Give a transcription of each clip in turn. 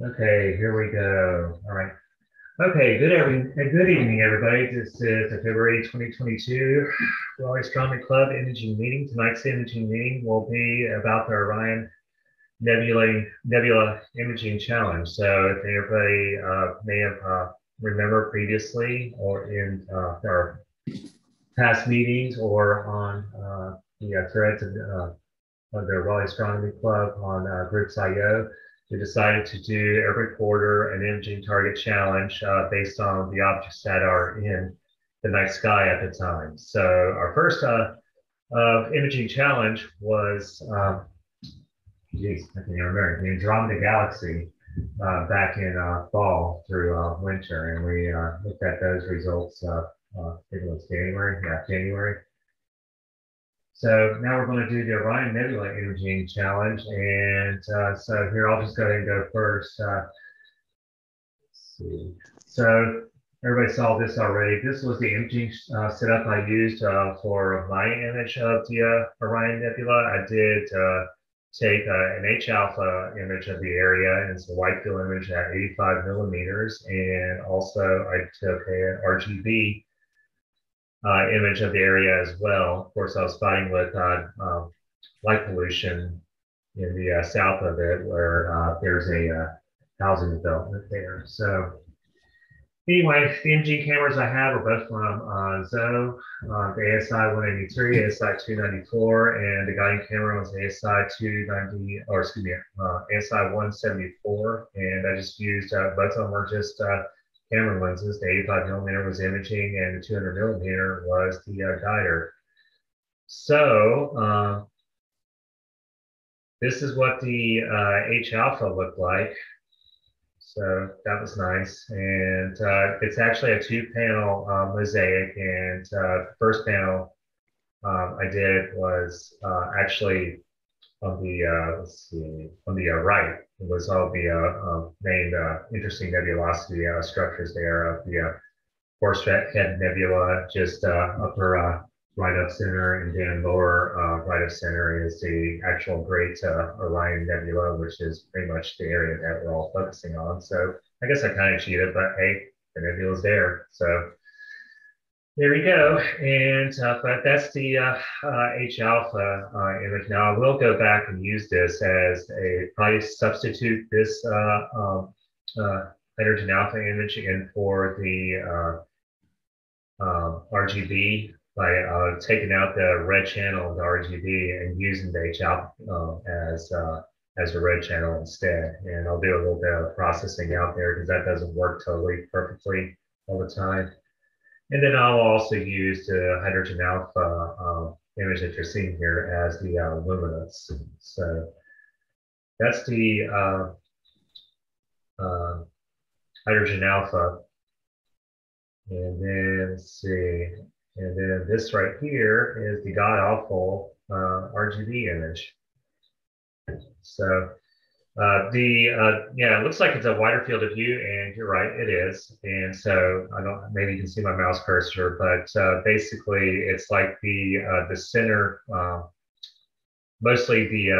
Okay, here we go. All right. Okay, good evening, everybody. This is the February 2022 Raleigh Astronomy Club imaging meeting. Tonight's imaging meeting will be about the Orion Nebula Imaging Challenge. So if anybody may have remembered previously or in our past meetings or on the threads of the Raleigh Astronomy Club on Groups.io, we decided to do every quarter an imaging target challenge based on the objects that are in the night sky at the time. So our first imaging challenge was, geez, I can't even remember, the Andromeda Galaxy back in fall through winter. And we looked at those results, I think it was January, yeah, January. So now we're going to do the Orion Nebula Imaging Challenge. And so here, I'll just go ahead and go first. Let's see. So everybody saw this already. This was the imaging setup I used for my image of the Orion Nebula. I did take an HAlpha image of the area, and it's a wide field image at 85 millimeters. And also I took an RGB image of the area as well. Of course, I was fighting with light pollution in the south of it, where there's a housing development there. So anyway, the imaging cameras I have are both from Zoe, the ASI 183, ASI 294, and the guiding camera was ASI 290, or excuse me, ASI 174. And I just used both of them were just camera lenses. The 85 millimeter was imaging, and the 200 millimeter was the guider. So this is what the HAlpha looked like. So that was nice. And it's actually a two-panel mosaic. And the first panel I did was actually on the, let's see, on the right. It was all the main interesting nebulosity structures there of the Horsehead Nebula, just upper right of center, and then lower right of center is the actual Great Orion Nebula, which is pretty much the area that we're all focusing on. So I guess I kind of cheated, but hey, the nebula's there. So there we go. And but that's the HAlpha image. Now I will go back and use this as probably substitute this hydrogen alpha image in for the RGB by taking out the red channel of the RGB and using the HAlpha as a red channel instead. And I'll do a little bit of processing out there because that doesn't work totally perfectly all the time. And then I'll also use the hydrogen alpha image that you're seeing here as the luminance. So that's the hydrogen alpha. And then let's see, and then this right here is the god awful RGB image. So yeah, it looks like it's a wider field of view, and you're right, it is. And so I don't, maybe you can see my mouse cursor, but basically it's like the center, mostly the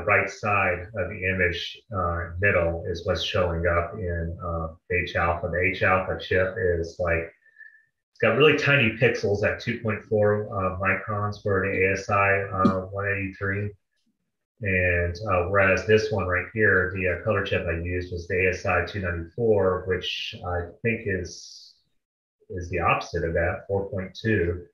right side of the image middle is what's showing up in HAlpha. The HAlpha chip is like, it's got really tiny pixels at 2.4 microns for the ASI 183. And whereas this one right here, the color chip I used was the ASI 294, which I think is the opposite of that, 4.2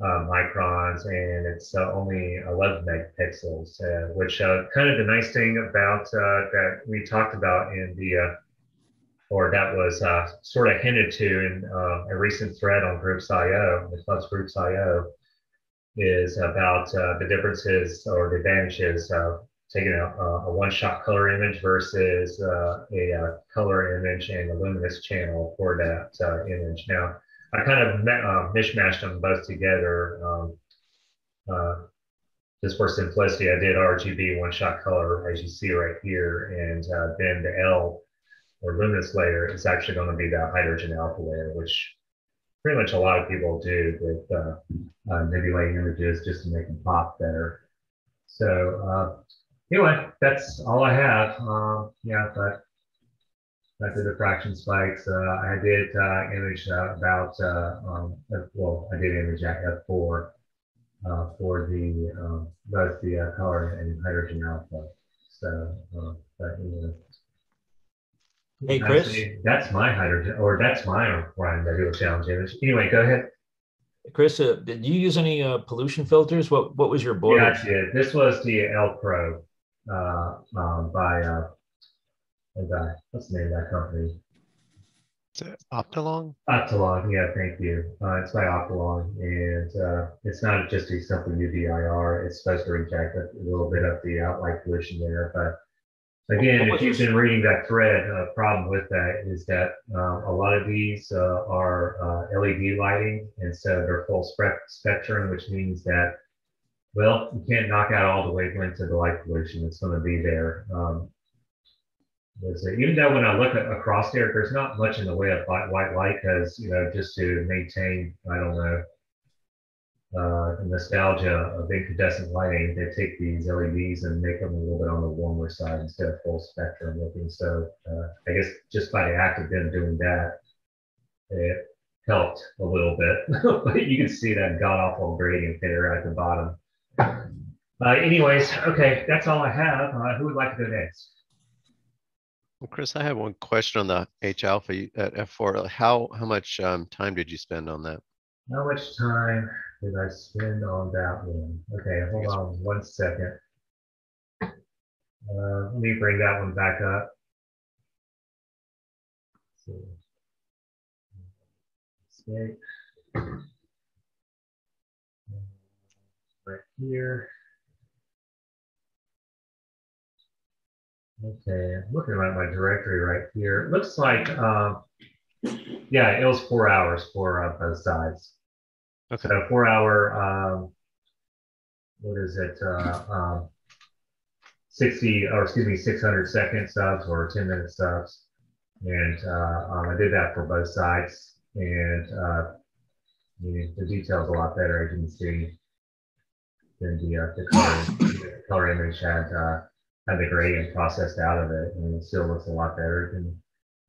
microns, and it's only 11 megapixels, which kind of the nice thing about that we talked about in the, or that was sort of hinted to in a recent thread on Groups.io, the club's Groups.io, is about the differences or the advantages of taking a one-shot color image versus a color image and a luminous channel for that image. Now, I kind of mishmashed them both together. Just for simplicity, I did RGB one-shot color, as you see right here, and then the L or luminous layer is actually going to be the hydrogen alpha layer, which pretty much a lot of people do with nebulae images just to make them pop better. So anyway, that's all I have. Yeah, but I did diffraction spikes. I did image about, well, I did image at F4 for the both the color and hydrogen alpha. So, but Hey, that's Chris. that's my hydrogen, or that's my Orion Nebula challenge image. Anyway, go ahead. Chris, did you use any pollution filters? What was your Yeah, boiler? I did. This was the L Pro by what's the name of that company? Is it Optilong? Optilong, yeah, thank you. It's by Optilong, and it's not just a simple UVIR. It's supposed to reject a little bit of the outlight pollution there. But again, What if was your you've been reading that thread, problem with that is that a lot of these are LED lighting, and so they're full spectrum, which means that, well, you can't knock out all the wavelengths of the light pollution. It's going to be there. Even though when I look across there, there's not much in the way of white light because, just to maintain, I don't know, the nostalgia of incandescent lighting, they take these LEDs and make them a little bit on the warmer side instead of full spectrum looking. So I guess just by the act of them doing that, it helped a little bit. But you can see that god awful gradient there at the bottom. Anyways, okay, that's all I have. Who would like to go next? Well, Chris, I have one question on the HAlpha at F4. How much time did you spend on that? How much time did I spend on that one? Okay, hold on 1 second. Let me bring that one back up. Escape. Right here. Okay, I'm looking at my directory right here. It looks like, yeah, it was 4 hours for both sides. Okay. So 4 hour, what is it? 60, or excuse me, 600-second subs or 10-minute subs. And I did that for both sides. And the detail's a lot better, as you can see, than the color image had the gradient processed out of it, and it still looks a lot better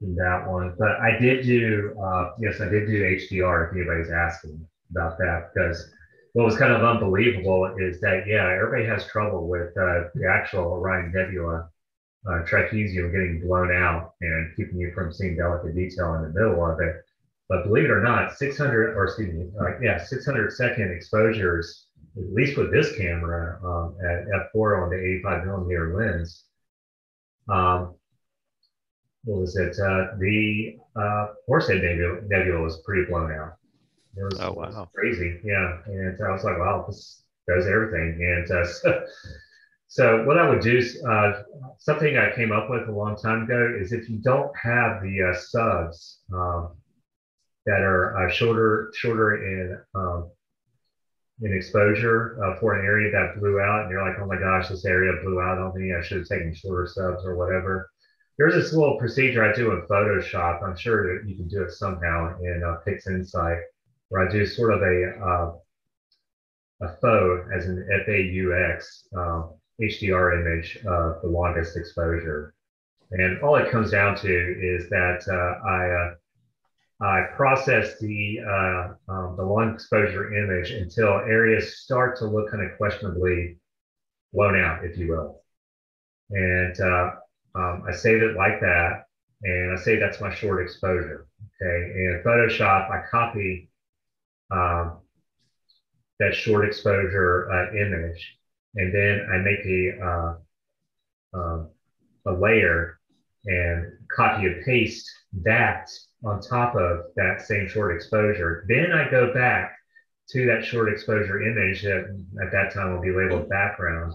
than that one. But I did do, yes, I did do HDR. If anybody's asking about that, because what was kind of unbelievable is that, yeah, everybody has trouble with the actual Orion Nebula trapezium getting blown out and keeping you from seeing delicate detail in the middle of it. But believe it or not, 600, or excuse me, 600-second exposures, at least with this camera at f4 on the 85mm lens, what was it? The Horsehead Nebula was pretty blown out. It was, Oh, it was wow. crazy, yeah. And I was like, wow, this does everything. And so what I would do, something I came up with a long time ago, is if you don't have the subs that are shorter in exposure for an area that blew out, and you're like, oh my gosh, this area blew out on me. I should have taken shorter subs or whatever. There's this little procedure I do in Photoshop. I'm sure that you can do it somehow in PixInsight, where I do sort of a faux, as an FAUX, HDR image of the longest exposure. And all it comes down to is that I process the long exposure image until areas start to look kind of questionably blown out, if you will. And I save it like that, and I say that's my short exposure. Okay, and in Photoshop, I copy that short exposure image, and then I make a layer and copy and paste that on top of that same short exposure. Then I go back to that short exposure image that at that time will be labeled background,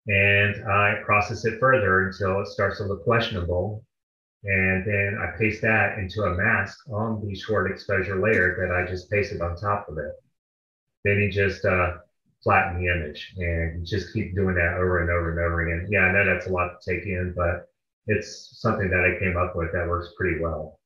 and I process it further until it starts to look questionable. And then I paste that into a mask on the short exposure layer that I just pasted on top of it. Then you just flatten the image, and you just keep doing that over and over and over again. Yeah, I know that's a lot to take in, but it's something that I came up with that works pretty well.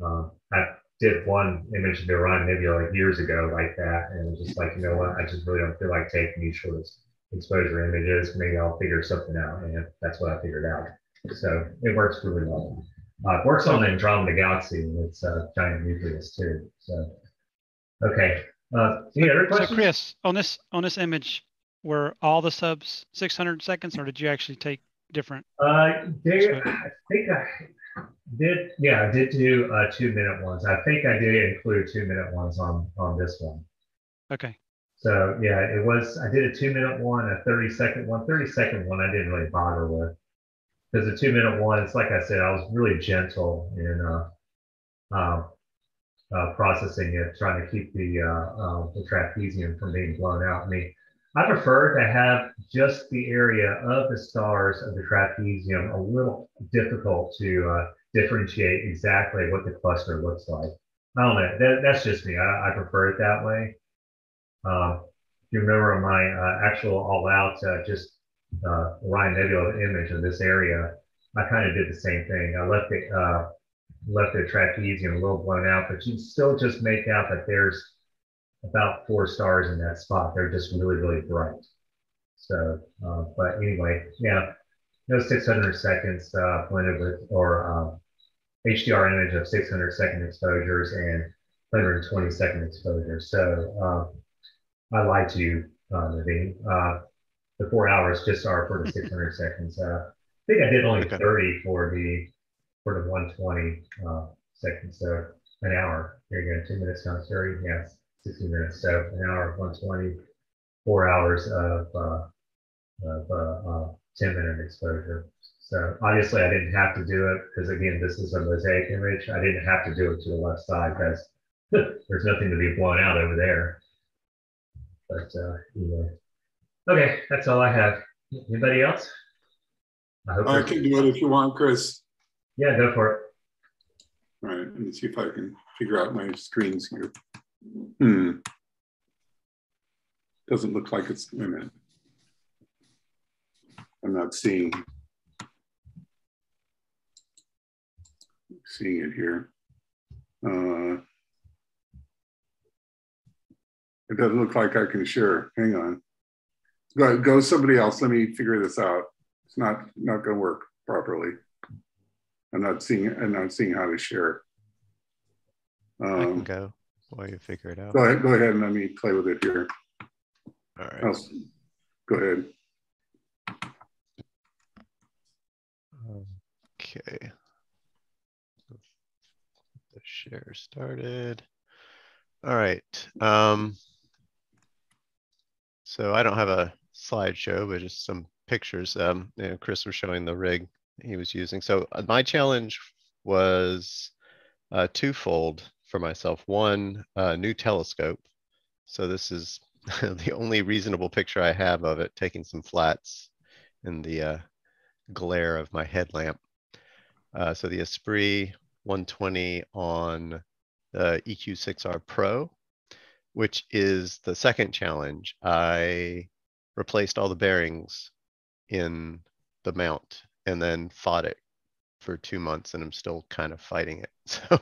I did one image of the Orion Nebula like years ago like that, and just like, you know what, I just really don't feel like taking these short exposure images. Maybe I'll figure something out, and that's what I figured out. So it works really well. It works on the Andromeda Galaxy and its giant nucleus too. So, okay. Any other So questions? Chris, on this image, were all the subs 600 seconds, or did you actually take different? I think I did. Yeah, I did do 2-minute ones. I think I did include 2-minute ones on this one. Okay. So yeah, it was. I did a 2-minute one, a 30-second one. 30-second one, I didn't really bother with because the 2-minute one, it's like I said, I was really gentle in processing it, trying to keep the trapezium from being blown out. I mean, I prefer to have just the area of the stars of the trapezium a little difficult to differentiate exactly what the cluster looks like. I don't know. That's just me. I prefer it that way. If you remember my actual all-out just Orion Nebula image of this area, I kind of did the same thing. I left the trapezium a little blown out, but you still just make out that there's about 4 stars in that spot. They're just really, really bright. So, but anyway, yeah, 600 seconds blended with, or HDR image of 600-second exposures and 120-second exposures. So I lied to you, Naveen. The 4 hours just are for the 600 seconds. I think I did only 30 for the 120 seconds. So an hour. There you go. 2 minutes times 30. Yeah, 60 minutes. So an hour of 120, 4 hours of 10-minute exposure. So obviously I didn't have to do it because again, this is a mosaic image. I didn't have to do it to the left side because there's nothing to be blown out over there. But anyway. Okay, that's all I have. Anybody else? I can do it if you want, Chris. Yeah, go for it. All right, let me see if I can figure out my screens here. Doesn't look like it's, wait a minute. I'm not seeing it here. It doesn't look like I can share. Hang on. Go somebody else. Let me figure this out. It's not going to work properly. I'm not seeing how to share. I can go while you figure it out. Go ahead and let me play with it here. All right. Go ahead. Okay. The share started. All right. So I don't have a slideshow, but just some pictures. Chris was showing the rig he was using. So my challenge was twofold for myself. One, new telescope. So this is the only reasonable picture I have of it, taking some flats in the glare of my headlamp. So the Esprit 120 on the EQ6R Pro, which is the second challenge. I replaced all the bearings in the mount and then fought it for 2 months, and I'm still kind of fighting it. So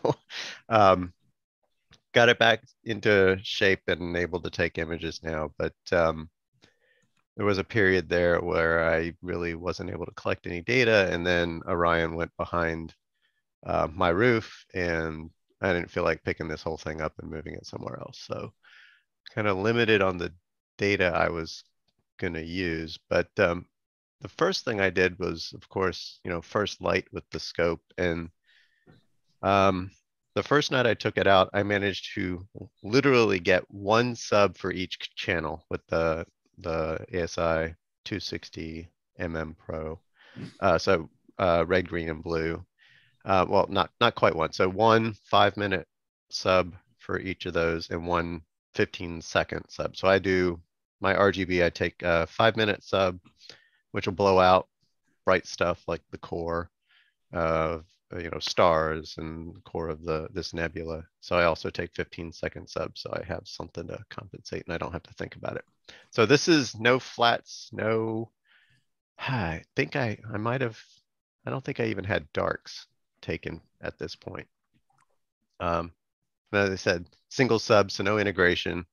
got it back into shape and able to take images now, but there was a period there where I really wasn't able to collect any data, and then Orion went behind my roof, and I didn't feel like picking this whole thing up and moving it somewhere else. So kind of limited on the data I was going to use. But the first thing I did was, of course, first light with the scope. And the first night I took it out, I managed to literally get one sub for each channel with the ASI 260 Pro. So red, green, and blue. Well, not quite one. So one 5-minute sub for each of those and one 15-second sub. So I do my RGB, I take a 5-minute sub, which will blow out bright stuff like the core of stars and the core of this nebula. So I also take 15-second subs, so I have something to compensate and I don't have to think about it. So this is no flats, no. I think I might have. I don't think I even had darks taken at this point. As I said, single sub, so no integration.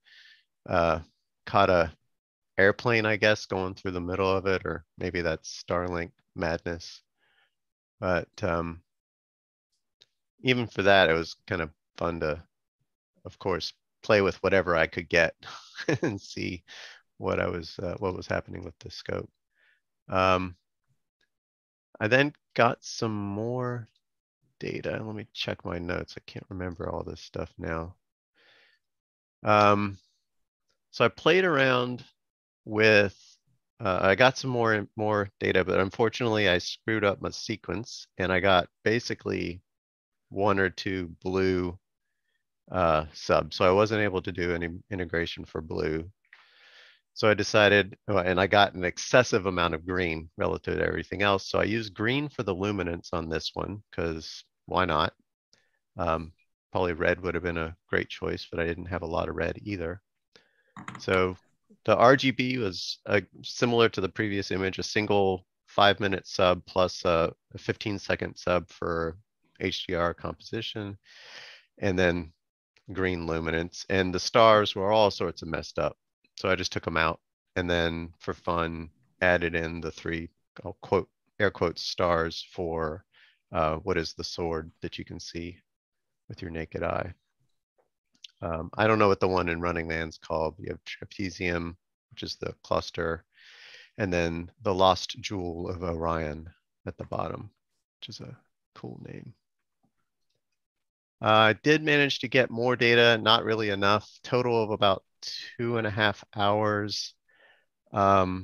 Caught a airplane, I guess, going through the middle of it, or maybe that's Starlink madness. But even for that, it was kind of fun to, of course, play with whatever I could get and see what was happening with the scope. I then got some more data. Let me check my notes. I can't remember all this stuff now. So I played around with, I got some more data, but unfortunately I screwed up my sequence and I got basically 1 or 2 blue subs. So I wasn't able to do any integration for blue. So I decided, and I got an excessive amount of green relative to everything else. So I used green for the luminance on this one, because why not? Probably red would have been a great choice, but I didn't have a lot of red either. So the RGB was similar to the previous image, a single 5-minute sub plus a 15-second sub for HDR composition, and then green luminance. And the stars were all sorts of messed up. So I just took them out and then for fun added in the 3, I'll quote, air quotes, stars for what is the sword that you can see with your naked eye. I don't know what the one in Running Man's called. You have trapezium, which is the cluster, and then the lost jewel of Orion at the bottom, which is a cool name. I did manage to get more data, not really enough, total of about 2.5 hours. I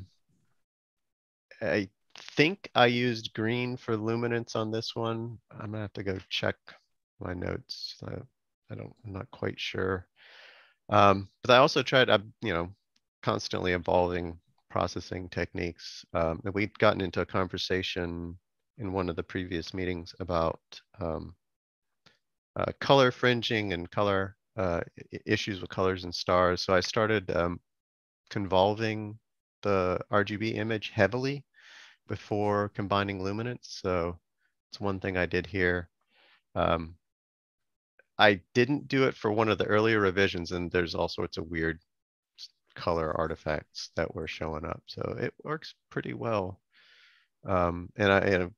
think I used green for luminance on this one. I'm gonna have to go check my notes. I'm not quite sure. But I also tried, constantly evolving processing techniques. And we'd gotten into a conversation in one of the previous meetings about color fringing and color issues with colors and stars. So I started convolving the RGB image heavily before combining luminance. So it's one thing I did here. I didn't do it for one of the earlier revisions, and there's all sorts of weird color artifacts that were showing up. So it works pretty well. And it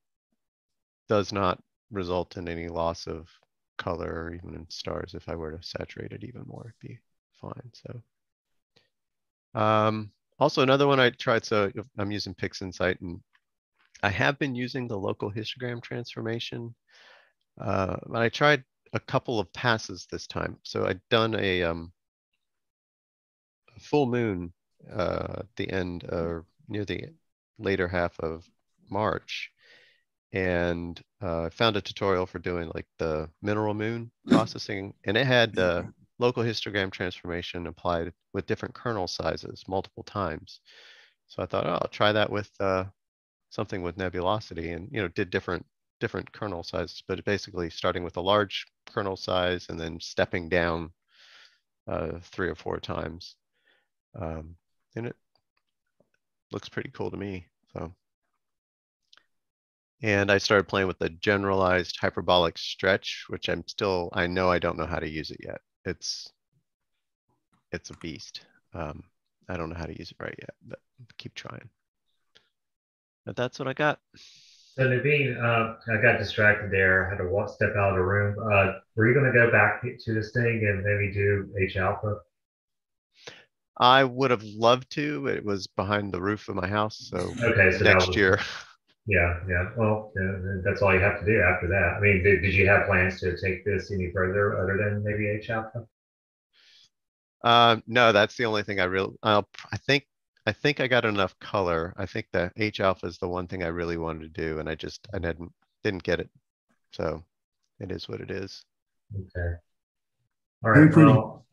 does not result in any loss of color or even in stars. If I were to saturate it even more, it'd be fine. So also another one I tried, so I'm using PixInsight, and I have been using the local histogram transformation. But I tried a couple of passes this time. So I'd done a full moon at the end, or near the later half of March, and found a tutorial for doing like the mineral moon processing, and it had local histogram transformation applied with different kernel sizes multiple times. So I thought, oh, I'll try that with something with nebulosity, and did different kernel sizes, but basically starting with a large kernel size and then stepping down 3 or 4 times. And it looks pretty cool to me. So, and I started playing with the generalized hyperbolic stretch, which I know I don't know how to use it yet. It's a beast. I don't know how to use it right yet, but keep trying. But that's what I got. So Naveen, I got distracted there. I had to step out of the room. Were you going to go back to this thing and maybe do HAlpha? I would have loved to. It was behind the roof of my house, so okay, so next year. Yeah. Well, that's all you have to do after that. I mean, did you have plans to take this any further other than maybe HAlpha? No, that's the only thing I think I got enough color. I think the HAlpha is the one thing I really wanted to do, and I didn't get it. So it is what it is. Okay. All right. Well,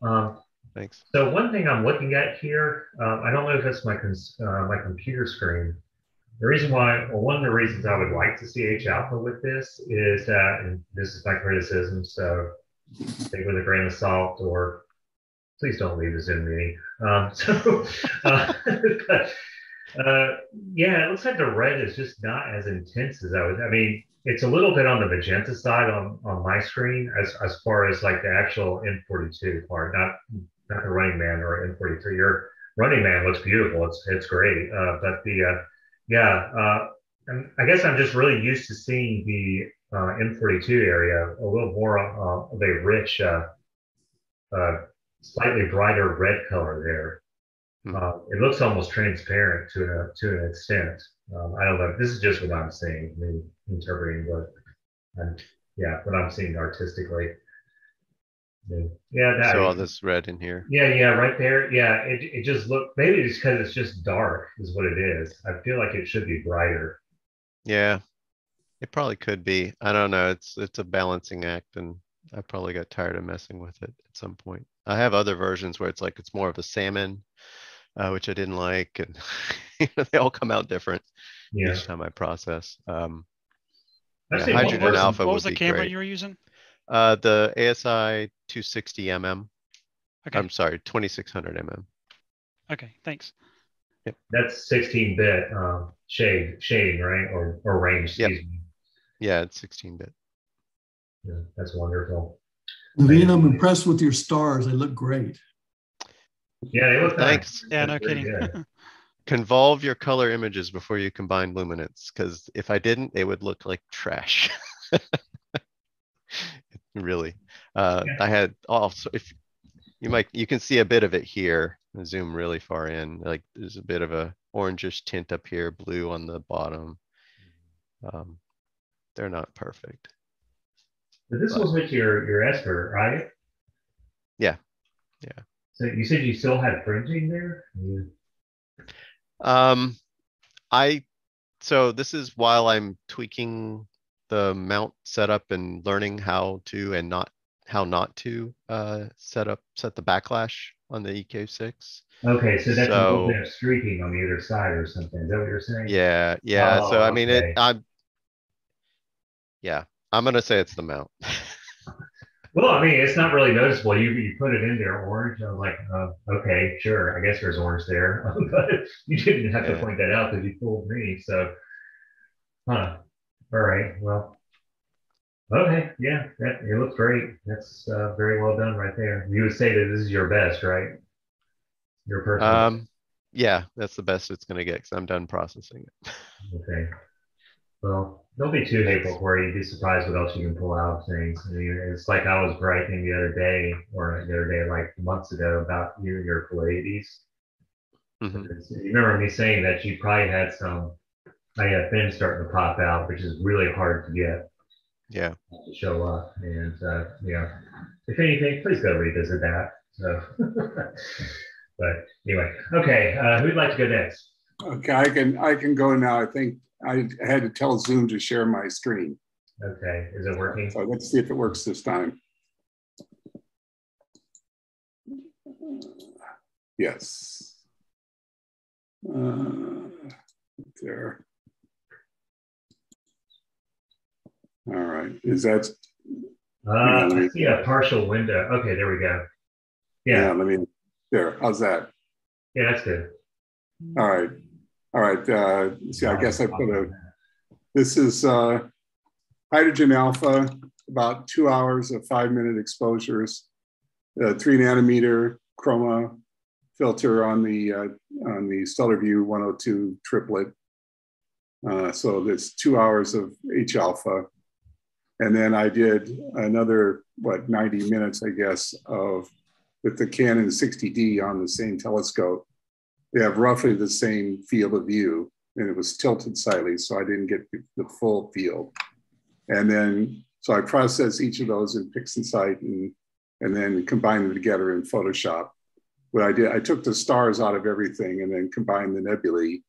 thanks. So one thing I'm looking at here, I don't know if it's my computer screen. The reason why, well, one of the reasons I would like to see HAlpha with this is that, and this is my criticism, so take it with a grain of salt, or please don't leave the Zoom meeting. Yeah, it looks like the red is just not as intense as I mean, it's a little bit on the magenta side on my screen as far as like the actual M42 part, not the Running Man or M43. Your Running Man looks beautiful. It's great. But the and I guess I'm just really used to seeing the M42 area, a little more of a rich, slightly brighter red color there. It looks almost transparent to an extent. I don't know. This is just what I'm seeing, me interpreting what I'm seeing artistically. Yeah, So all this red in here. Yeah, right there. Yeah, it just looked, maybe it's because it's just dark is what it is. I feel like it should be brighter. Yeah, it probably could be. I don't know. It's a balancing act, and I probably got tired of messing with it at some point. I have other versions where it's more of a salmon, which I didn't like, and they all come out different each time I process. Hydrogen alpha what was would the be camera great. you were using? The ASI 260 mm. Okay. I'm sorry, 2600 mm. Okay, thanks. Yep. That's 16-bit shading, right? Or range, excuse me. Yeah, it's 16-bit. Yeah, that's wonderful. Levine, I'm impressed with your stars. They look great. Yeah, they look Thanks. Nice. Yeah, no kidding. Convolve your color images before you combine luminance, because if I didn't, they would look like trash. Really. I had also, if you can see a bit of it here. Zoom really far in. Like there's a bit of a orangish tint up here, blue on the bottom. They're not perfect. But this was with your Esper, right? Yeah. So you said you still had fringing there? So this is while I'm tweaking the mount setup and learning how to and how not to set the backlash on the EK6. Okay, so that's a little bit of streaking on either side or something. Is that what you're saying? Yeah. Oh, so I mean, okay. I'm gonna say it's the mount. Well, I mean, it's not really noticeable. You put it in there orange. I was like, okay, sure. I guess there's orange there, but you didn't have to point that out because you fooled me. So, all right. Well, okay, yeah, it looks great. That's very well done right there. You would say that this is your best, right? Your personal. Yeah, that's the best it's gonna get because I'm done processing it. Okay. Well, don't be too hateful where you'd be surprised what else you can pull out of things. I mean, it's like I was griping like months ago about your Pleiades. Mm-hmm. You remember me saying that you probably had fins starting to pop out, which is really hard to get. Yeah. To show up. And if anything, please go revisit that. So, but anyway, okay, who'd like to go next? Okay, I can go now. I think I had to tell Zoom to share my screen. Okay, is it working? So let's see if it works this time. Yes. There. All right. Is that? I see a partial window. Okay, there we go. Yeah. There. How's that? Yeah, that's good. All right. See, I guess I put this is hydrogen alpha, about 2 hours of 5-minute exposures, 3 nanometer chroma filter on the Stellar View 102 triplet. So there's 2 hours of HAlpha. And then I did another, 90 minutes, I guess, with the Canon 60D on the same telescope. They have roughly the same field of view, and it was tilted slightly, so I didn't get the full field. And then, so I processed each of those in PixInsight and then combined them together in Photoshop. What I did, I took the stars out of everything and then combined the nebulae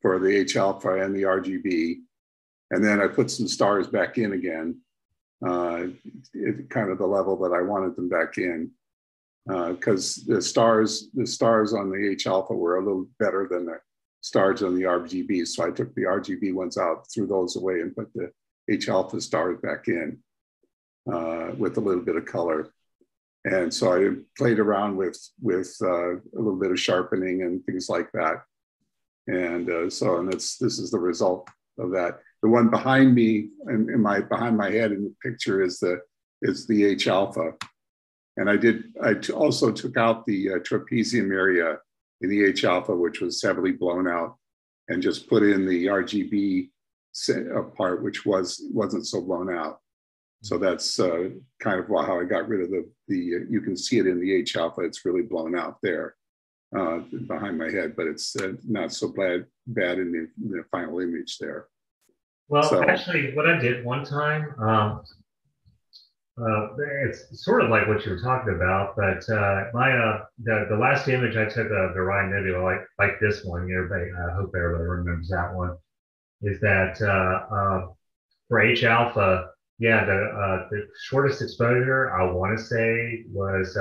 for the HAlpha and the RGB. And then I put some stars back in again, at kind of the level that I wanted them back in. Because the stars on the HAlpha were a little better than the stars on the RGB. So I took the RGB ones out, threw those away, and put the HAlpha stars back in with a little bit of color. And so I played around with a little bit of sharpening and things like that. And this is the result of that. The one behind me and behind my head in the picture is the HAlpha. And I also took out the trapezium area in the HAlpha, which was heavily blown out, and just put in the RGB part, which wasn't so blown out. So that's kind of how I got rid of the. You can see it in the HAlpha. It's really blown out there behind my head, but it's not so bad in the final image there. Well, so, actually, what I did one time, it's sort of like what you were talking about, but the last image I took of the Orion Nebula, like this one, everybody, I hope everybody remembers that one, is that for HAlpha, yeah, the shortest exposure I want to say was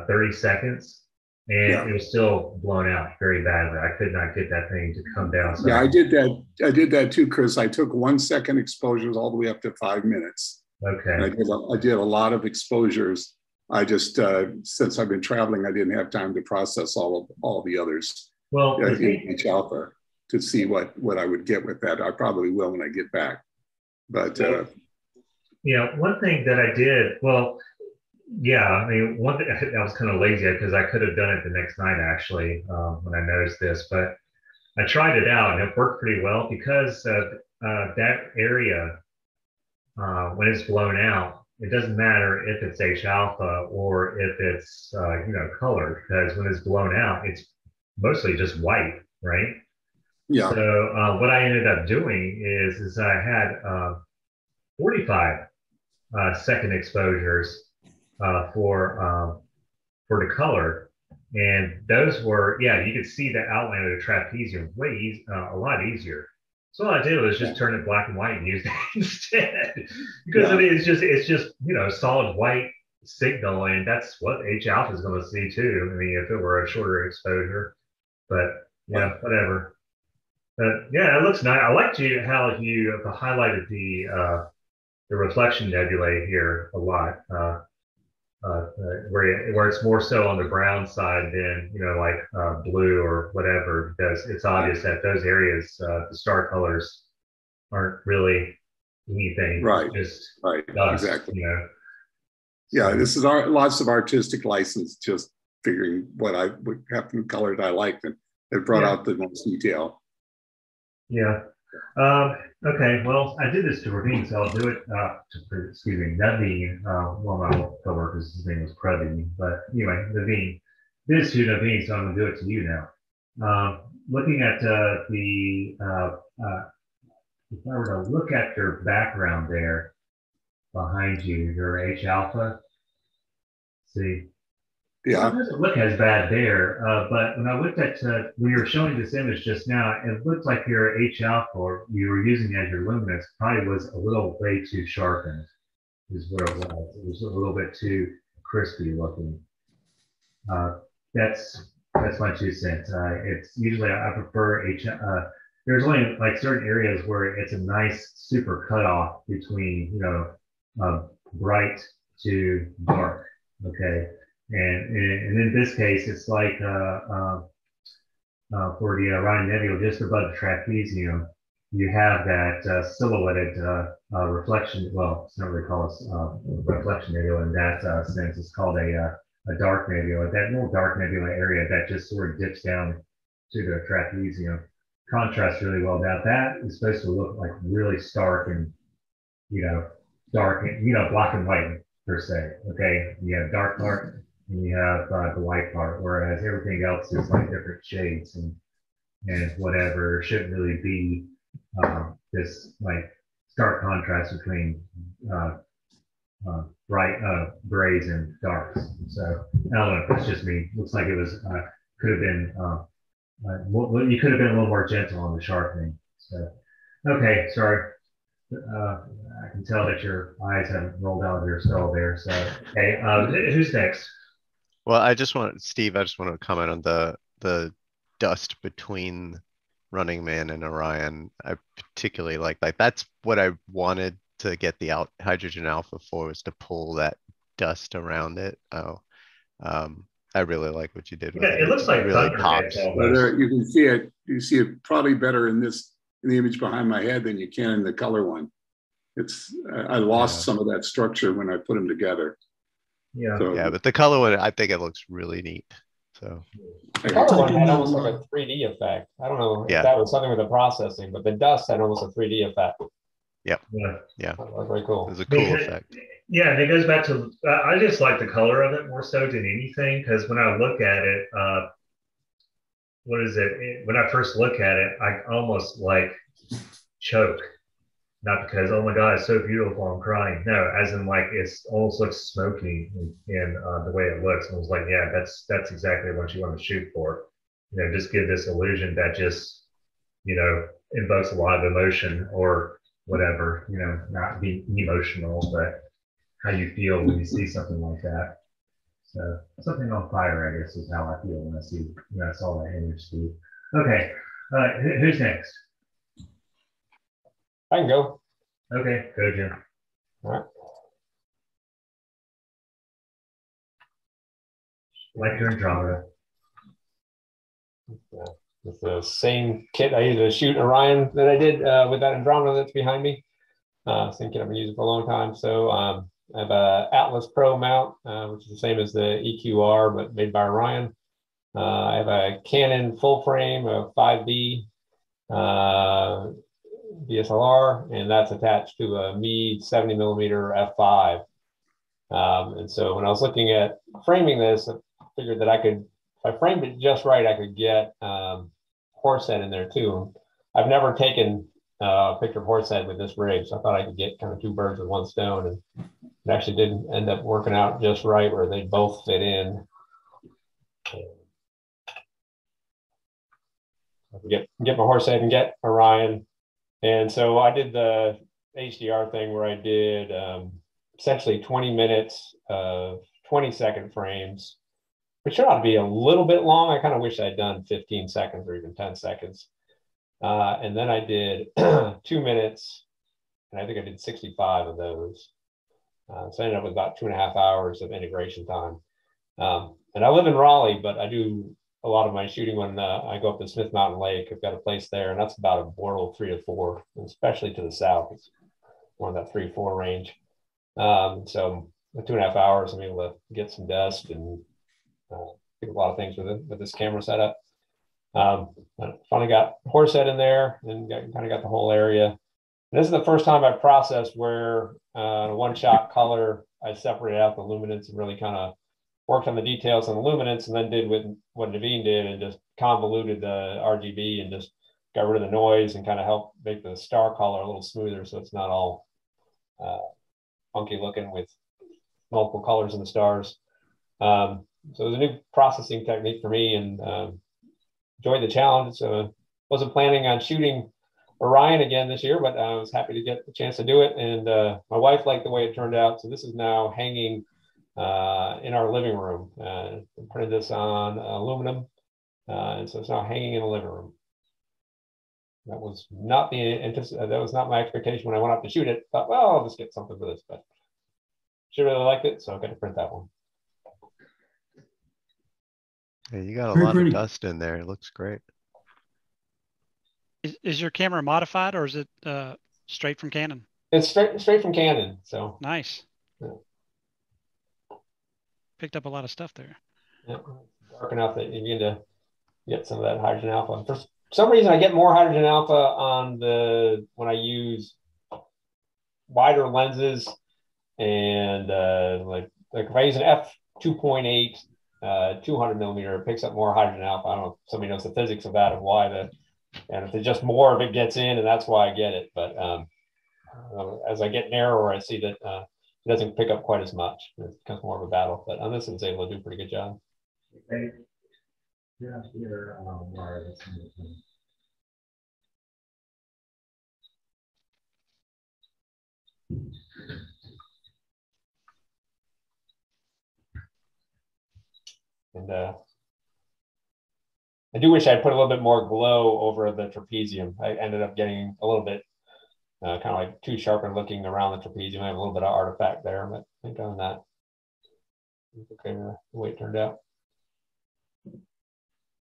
30 seconds, and it was still blown out very badly. I could not get that thing to come down. So I did that too, Chris. I took 1 second exposures all the way up to 5 minutes. Okay. And I did a lot of exposures. I just since I've been traveling, I didn't have time to process all the others. Well, in HAlpha to see what I would get with that. I probably will when I get back. But yeah, one thing that I did, well, yeah, I mean, one thing I was kind of lazy because I could have done it the next night actually when I noticed this, but I tried it out and it worked pretty well because that area when it's blown out, it doesn't matter if it's HAlpha or if it's colored, because when it's blown out, it's mostly just white, right? Yeah. So what I ended up doing is I had 45 second exposures for the color, and those were, yeah, you could see the outline of the trapezium a lot easier. So all I did was just turn it black and white and use that instead, because I mean it's just solid white signal, and that's what HAlpha is going to see too. I mean, if it were a shorter exposure, but yeah, whatever. But yeah, it looks nice. I liked how you highlighted the reflection nebulae here a lot, where it's more so on the brown side than like blue or whatever, because it's obvious that those areas, the star colors aren't really anything. Right. Just dust, exactly. Yeah, this is lots of artistic license, just figuring what happened colors I liked, and it brought out the most detail. Yeah. Okay. Well, I did this to Ravine, so I'll do it. Excuse me, Naveen. Well, my old coworker's his name was Praveen, but anyway, Naveen. This to Naveen, so I'm gonna do it to you now. Looking at if I were to look at your background there behind you, your HAlpha. See. Yeah. It doesn't look as bad there, but when I looked at when you were showing this image just now, it looked like your HAlpha, or you were using as your luminance, probably was a little way too sharpened, is what it was. It was a little bit too crispy looking. That's my 2 cents. It's usually I prefer there's only like certain areas where it's a nice super cutoff between bright to dark. Okay. And in this case, it's like for the Orion Nebula, just above the trapezium, you have that silhouetted reflection. Well, it's not really called a reflection nebula in that sense. It's called a dark nebula. That little dark nebula area that just sort of dips down to the trapezium contrasts really well. Now that is supposed to look like really stark and dark and black and white per se. Okay, you have dark part. And you have the white part, whereas everything else is like different shades and whatever. It shouldn't really be this like stark contrast between bright grays and darks. So I don't know if that's just me. Looks like it was could have been you could have been a little more gentle on the sharpening. So okay, sorry. I can tell that your eyes haven't rolled out of your skull there. So okay, who's next? Well, Steve, I just want to comment on the dust between Running Man and Orion. I particularly like that. That's what I wanted to get the hydrogen alpha for, was to pull that dust around it. I really like what you did with it. It looks like really pops. You can see it. You see it probably better in the image behind my head than you can in the color one. I lost some of that structure when I put them together. Yeah. So, yeah, but the color one, I think it looks really neat. So The color one Taking had that almost like a light. 3D effect. I don't know Yeah. if that was something with the processing, but the dust had almost a 3D effect. Yeah. yeah, That was very it cool. was a cool Because- effect. Yeah, and it goes back to I just like the color of it more so than anything because when I look at it, what is it? When I first look at it, I almost like choke. Not because oh my god, it's so beautiful, I'm crying. No, as in like it's almost looks smoky in the way it looks. And I was like, yeah, that's exactly what you want to shoot for. You know, just give this illusion that just invokes a lot of emotion or whatever. You know, not be emotional, but how you feel when you see something like that. So something on fire, I guess, is how I feel when I saw that image. Steve. Okay, who's next? I can go. Okay, go Jim. All right. Like your Andromeda. With the same kit I used to shoot Orion that I did with that Andromeda that's behind me. Same kit I've been using for a long time. So I have a Atlas Pro mount, which is the same as the EQR, but made by Orion. I have a Canon full frame of 5D DSLR, and that's attached to a Meade 70mm f5. And so when I was looking at framing this, I figured that if I framed it just right, I could get horsehead in there too. I've never taken a picture of horsehead with this rig, so I thought I could get kind of two birds with one stone, and it actually didn't end up working out just right where they both fit in. Get my horsehead and get Orion. And so I did the HDR thing where I did essentially 20 minutes of 20-second frames, which ought to be a little bit long. I kind of wish I'd done 15 seconds or even 10 seconds. And then I did 2 minutes, and I think I did 65 of those. So I ended up with about 2.5 hours of integration time. And I live in Raleigh, but I do a lot of my shooting when I go up to Smith Mountain Lake. I've got a place there, and that's about a border 3 to 4, especially to the south. It's more in that 3 to 4 range. So with 2.5 hours, I'm able to get some dust and do a lot of things with this camera setup. I finally got horsehead in there and kind of got the whole area. And this is the first time I processed where one-shot color, I separated out the luminance and really kind of worked on the details on the luminance, and then did what Naveen did and just convoluted the RGB and just got rid of the noise and kind of helped make the star color a little smoother so it's not all funky looking with multiple colors in the stars. So it was a new processing technique for me, and enjoyed the challenge. So wasn't planning on shooting Orion again this year, but I was happy to get the chance to do it. And my wife liked the way it turned out. So this is now hanging in our living room. I printed this on aluminum, and so it's now hanging in the living room. That was not my expectation when I went out to shoot it. Thought, well, I'll just get something for this, but she really liked it, so I got to print that one. Yeah, you got a Very lot pretty. of dust in there. It looks great. Is your camera modified, or is it straight from Canon? It's straight from Canon, so Nice. Yeah. Picked up a lot of stuff there. Yeah, dark enough that you need to get some of that hydrogen alpha. For some reason, I get more hydrogen alpha on when I use wider lenses, and like if I use an f2.8 200mm, it picks up more hydrogen alpha. I don't know if somebody knows the physics of that, of why and if it's just more of it gets in, and that's why I get it. But as I get narrower, I see that it doesn't pick up quite as much. It becomes more of a battle. But on this, it's able to do a pretty good job. Okay. Yeah, here, wireless. And I do wish I'd put a little bit more glow over the trapezium. I ended up getting a little bit kind of like too sharpened looking around the trapezium. I have a little bit of artifact there, but I think on that, okay, the way it turned out.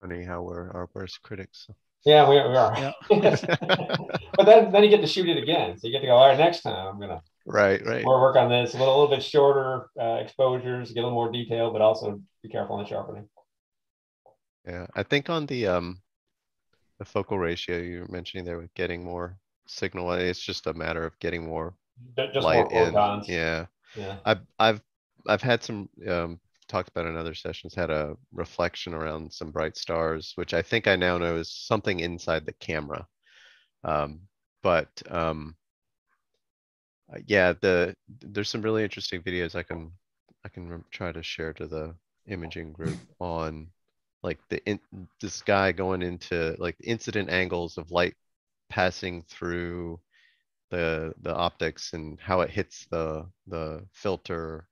Funny how we're our worst critics. Yeah, we are. Yeah. But then you get to shoot it again. So you get to go, all right, next time I'm going to Right. more work on this, a little bit shorter exposures, get a little more detail, but also be careful on the sharpening. Yeah, I think on the focal ratio you were mentioning there with getting more signal, it's just a matter of getting more Just light more in. photons. Yeah. Yeah. I've had some talked about in other sessions, had a reflection around some bright stars, which I think I now know is something inside the camera. Yeah, there's some really interesting videos I can try to share to the imaging group on like this guy going into like the incident angles of light passing through the optics and how it hits the filter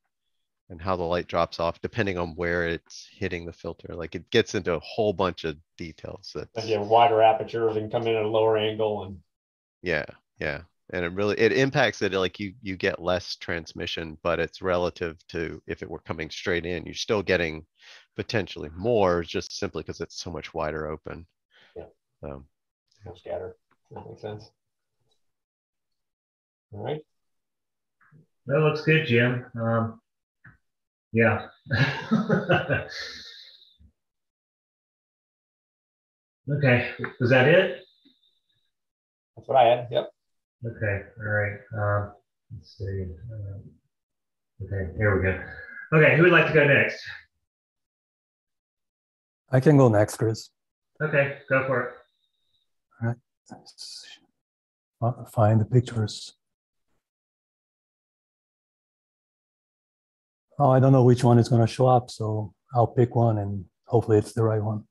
and how the light drops off depending on where it's hitting the filter. Like it gets into a whole bunch of details Like you have wider apertures and come in at a lower angle and yeah. And it impacts it, like you get less transmission, but it's relative to if it were coming straight in, you're still getting potentially more just simply because it's so much wider open. Yeah. More scattered. That makes sense. All right. That looks good, Jim. Yeah. Okay, was that it? That's what I had. Yep. Okay, all right. Let's see. Okay, here we go. Okay, who would like to go next? I can go next, Chris. Okay, go for it. All right. Find the pictures. Oh, I don't know which one is going to show up, so I'll pick one and hopefully it's the right one.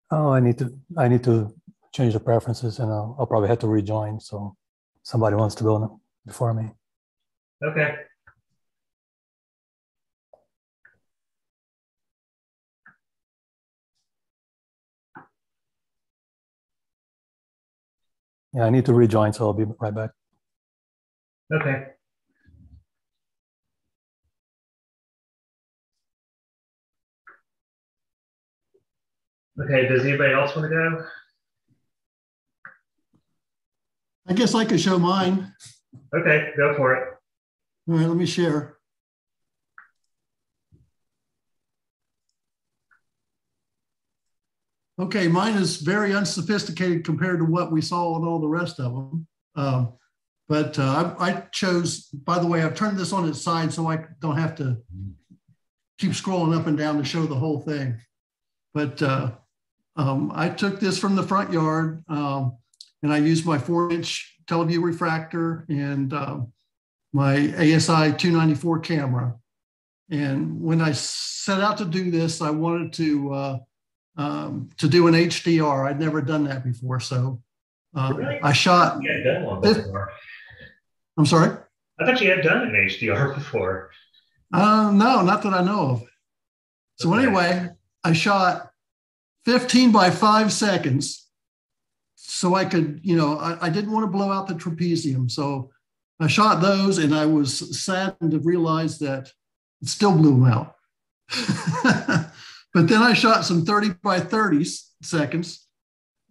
Oh, I need to change the preferences, and I'll probably have to rejoin. So somebody wants to go before me. Okay. Yeah, I need to rejoin, so I'll be right back. Okay. Okay, does anybody else want to go? I guess I could show mine. Okay, go for it. All right, let me share. Okay, mine is very unsophisticated compared to what we saw on all the rest of them. I chose, by the way, I've turned this on its side so I don't have to keep scrolling up and down to show the whole thing. But I took this from the front yard and I used my 4-inch teleview refractor and my ASI 294 camera. And when I set out to do this, I wanted to do an HDR. I'd never done that before. So Really? I shot. You had done one before. I'm sorry? I thought you had done an HDR before. No, not that I know of. So anyway, I shot 15 by 5 seconds so I could, I didn't want to blow out the trapezium. So I shot those and I was saddened to realize that it still blew them out. But then I shot some 30 by 30 seconds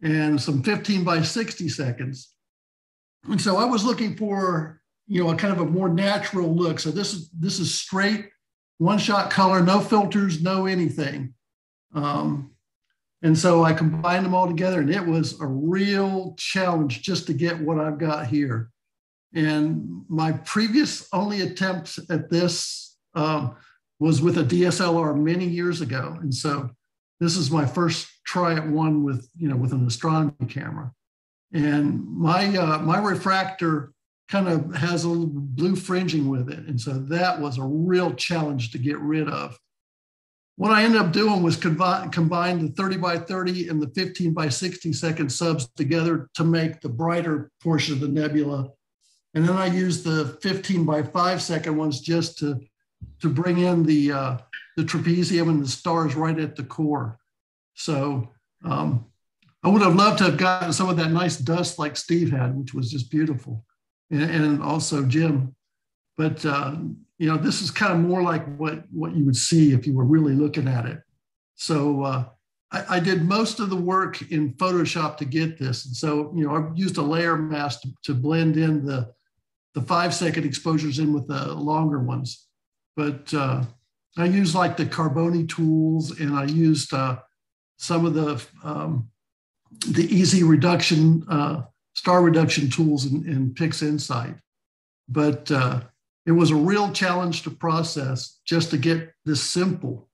and some 15 by 60 seconds. And so I was looking for, a kind of a more natural look. So this is straight one-shot color, no filters, no anything. And so I combined them all together and it was a real challenge just to get what I've got here. And my previous only attempt at this was with a DSLR many years ago. And so this is my first try at one with an astronomy camera. And my refractor kind of has a little blue fringing with it. And so that was a real challenge to get rid of. What I ended up doing was combine the 30 by 30 and the 15 by 60 second subs together to make the brighter portion of the nebula. And then I used the 15 by 5 second ones just to bring in the trapezium and the stars right at the core. So I would have loved to have gotten some of that nice dust like Steve had, which was just beautiful. And also Jim. But, this is kind of more like what you would see if you were really looking at it. So I did most of the work in Photoshop to get this. And so, I used a layer mask to blend in the 5 second exposures in with the longer ones. But I used like the Carboni tools, and I used some of the easy reduction, star reduction tools in PixInsight. But it was a real challenge to process just to get this simple,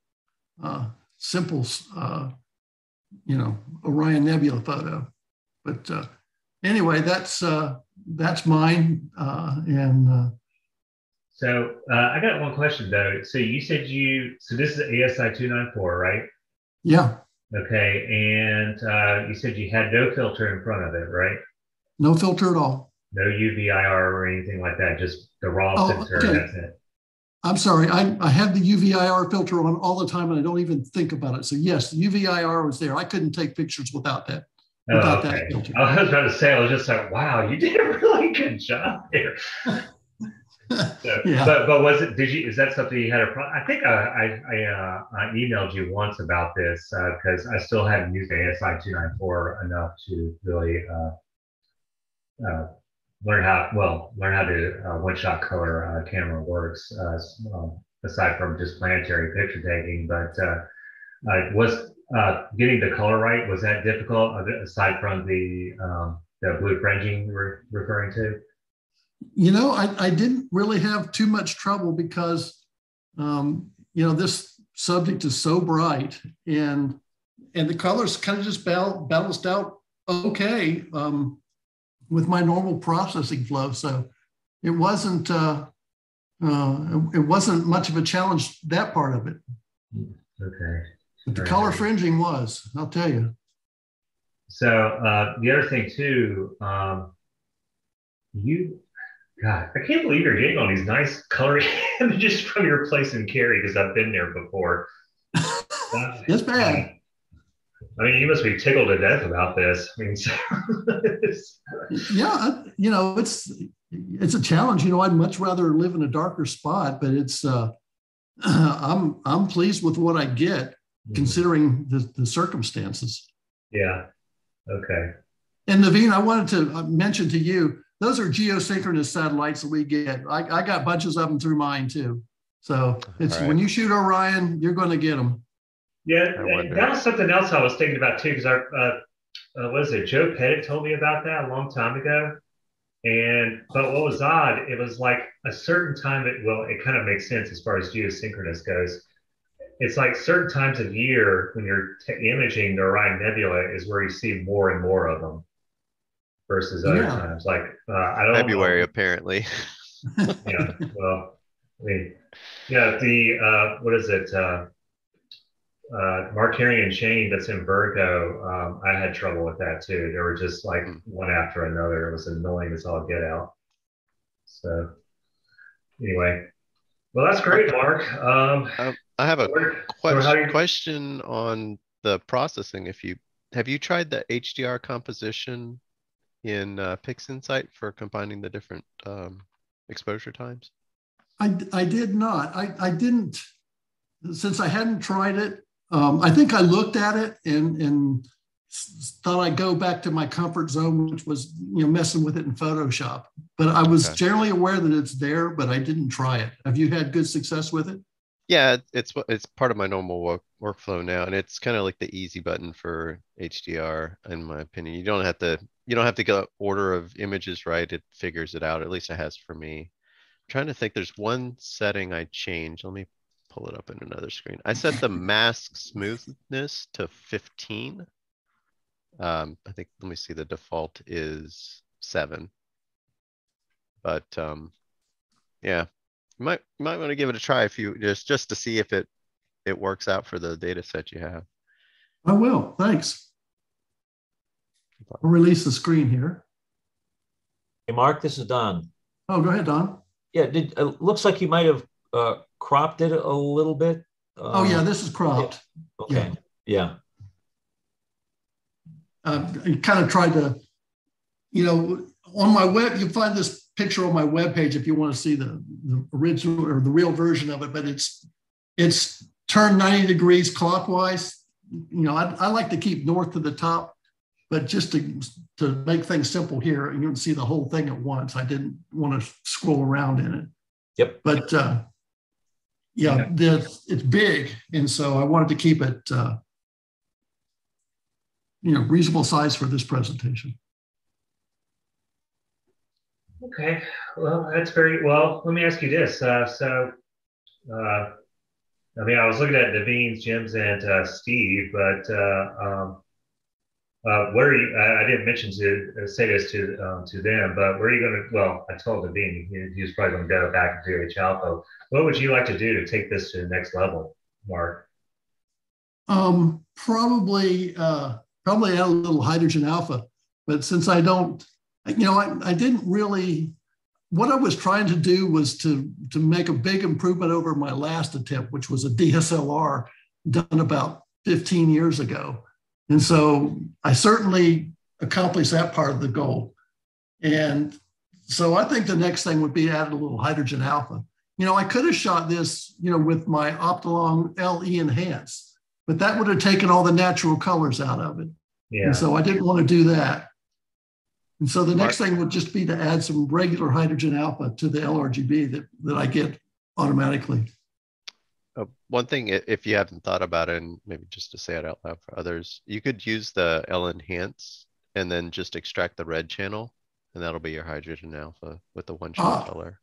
Orion Nebula photo. But anyway, that's mine. So I got one question though. So you said so this is ASI 294, right? Yeah. Okay, and you said you had no filter in front of it, right? No filter at all. No UV-IR or anything like that, just the raw sensor, okay. That's it. I'm sorry, I have the UV-IR filter on all the time and I don't even think about it. So yes, the UV-IR was there. I couldn't take pictures without that. Without that filter. I was about to say, I was just like, wow, you did a really good job there. So, yeah. But was it? Is that something you had a problem? I think I emailed you once about this because I still hadn't used ASI 294 enough to really learn how the one-shot color camera works. Aside from just planetary picture taking, but was getting the color right, was that difficult? Aside from the blue fringing you were referring to? You know, I didn't really have too much trouble because, this subject is so bright and the colors kind of just balanced out okay with my normal processing flow. So it wasn't much of a challenge, that part of it. Okay. But the color fringing was, I'll tell you. So the other thing too, God, I can't believe you're getting all these nice color images from your place in Cary because I've been there before. It's bad. I mean, you must be tickled to death about this. I mean, yeah, it's a challenge. I'd much rather live in a darker spot, but it's I'm pleased with what I get considering the circumstances. Yeah. Okay. And Naveen, I wanted to mention to you, those are geosynchronous satellites that we get. I got bunches of them through mine too. So it's right. When you shoot Orion, you're going to get them. Yeah, that was something else I was thinking about too, because what is it? Joe Pettit told me about that a long time ago. But what was odd, it was like a certain time, it kind of makes sense as far as geosynchronous goes. It's like certain times of year when you're imaging the Orion Nebula is where you see more and more of them versus other times. Like, I don't February, know. apparently. Yeah, well, I mean, yeah, what is it? Markarian chain that's in Virgo, I had trouble with that too. They were just like one after another. It was annoying as all get out. So anyway, well, that's great, Mark. I have a question on the processing. Have you tried the HDR composition in PixInsight for combining the different exposure times? I did not. I didn't, since I hadn't tried it. I think I looked at it and thought I'd go back to my comfort zone, which was messing with it in Photoshop. But I was generally aware that it's there, but I didn't try it. Have you had good success with it? Yeah, it's part of my normal workflow now, and it's kind of like the easy button for HDR, in my opinion. You don't have to go order of images right. It figures it out. At least it has for me. I'm trying to think. There's one setting I changed. Let me pull it up in another screen. I set the mask smoothness to 15. I think, let me see, the default is 7. But yeah, you might want to give it a try if you just to see if it works out for the data set you have. I will. Thanks. I'll release the screen here. Hey, Mark, this is Don. Oh, go ahead, Don. Yeah, looks like you might have cropped it a little bit. Oh yeah, this is cropped. Okay. Yeah. I kind of tried to, on my web, you find this picture on my webpage if you want to see the original or the real version of it, but it's turned 90 degrees clockwise. I like to keep north to the top, but just to make things simple here, you can see the whole thing at once. I didn't want to scroll around in it. Yep. But yeah, it's big. And so I wanted to keep it, reasonable size for this presentation. Okay, well, that's very well. Let me ask you this. I mean, I was looking at Naveen's, Jim's, and Steve, but where are you? I didn't mention to say this to them, but where are you going to? Well, I told Naveen he was probably going to go back and do HAlpha. What would you like to do to take this to the next level, Mark? Probably add a little hydrogen alpha, but since I don't, I didn't really. What I was trying to do was to make a big improvement over my last attempt, which was a DSLR done about 15 years ago. And so I certainly accomplished that part of the goal. And so I think the next thing would be add a little hydrogen alpha. I could have shot this, with my Optolong LE Enhance, but that would have taken all the natural colors out of it. Yeah. And so I didn't want to do that. And so the next thing would just be to add some regular hydrogen alpha to the LRGB that I get automatically. One thing, if you haven't thought about it, and maybe just to say it out loud for others, you could use the L Enhance and then just extract the red channel, and that'll be your hydrogen alpha with the one shot color.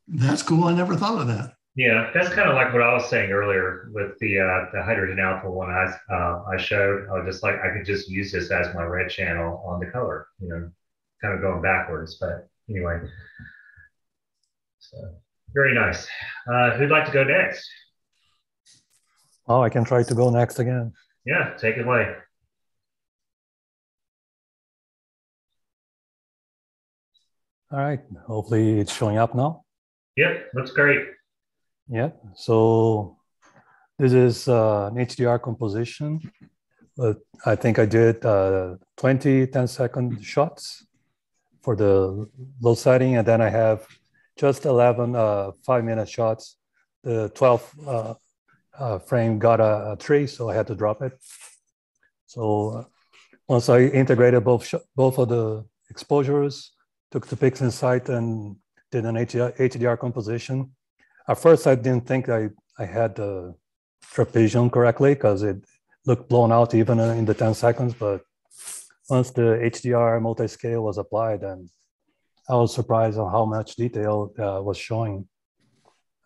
That's cool. I never thought of that. Yeah, that's kind of like what I was saying earlier with the hydrogen alpha one I showed. I was just like, I could just use this as my red channel on the color, kind of going backwards, but anyway. So very nice. Who'd like to go next? Oh, I can try to go next again. Yeah, take it away. All right, hopefully it's showing up now. Yep, looks great. Yeah, so this is an HDR composition. But I think I did 20 10-second shots for the low setting, and then I have just 11 5-minute shots. The 12th frame got a tree, so I had to drop it. So once I integrated both of the exposures, took the pixel sight and did an HDR composition. At first, I didn't think I had the trapezium correctly because it looked blown out even in the 10 seconds, but once the HDR multi-scale was applied, and I was surprised on how much detail was showing.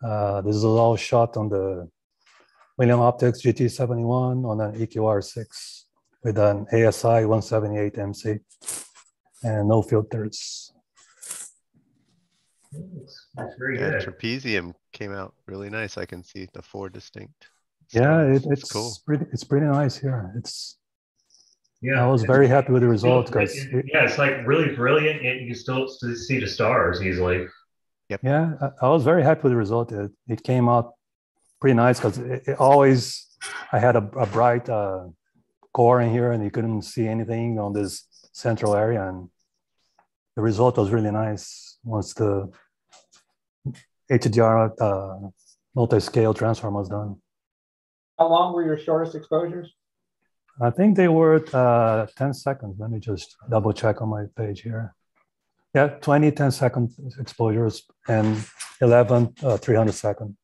This is all shot on the William Optics GT71 on an EQR6 with an ASI 178 MC and no filters. That's very good. Trapezium came out really nice. I can see the 4 distinct. Yeah, it's cool. It's pretty nice here. Yeah, I was very happy with the result because it's like really brilliant, and you can still see the stars easily. Yep. Yeah, I was very happy with the result. It came out pretty nice because I had a bright core in here, and you couldn't see anything on this central area, and the result was really nice once the HDR multi-scale transform was done. How long were your shortest exposures? I think they were 10 seconds. Let me just double check on my page here. Yeah, 20 10-second exposures and 11 300-second.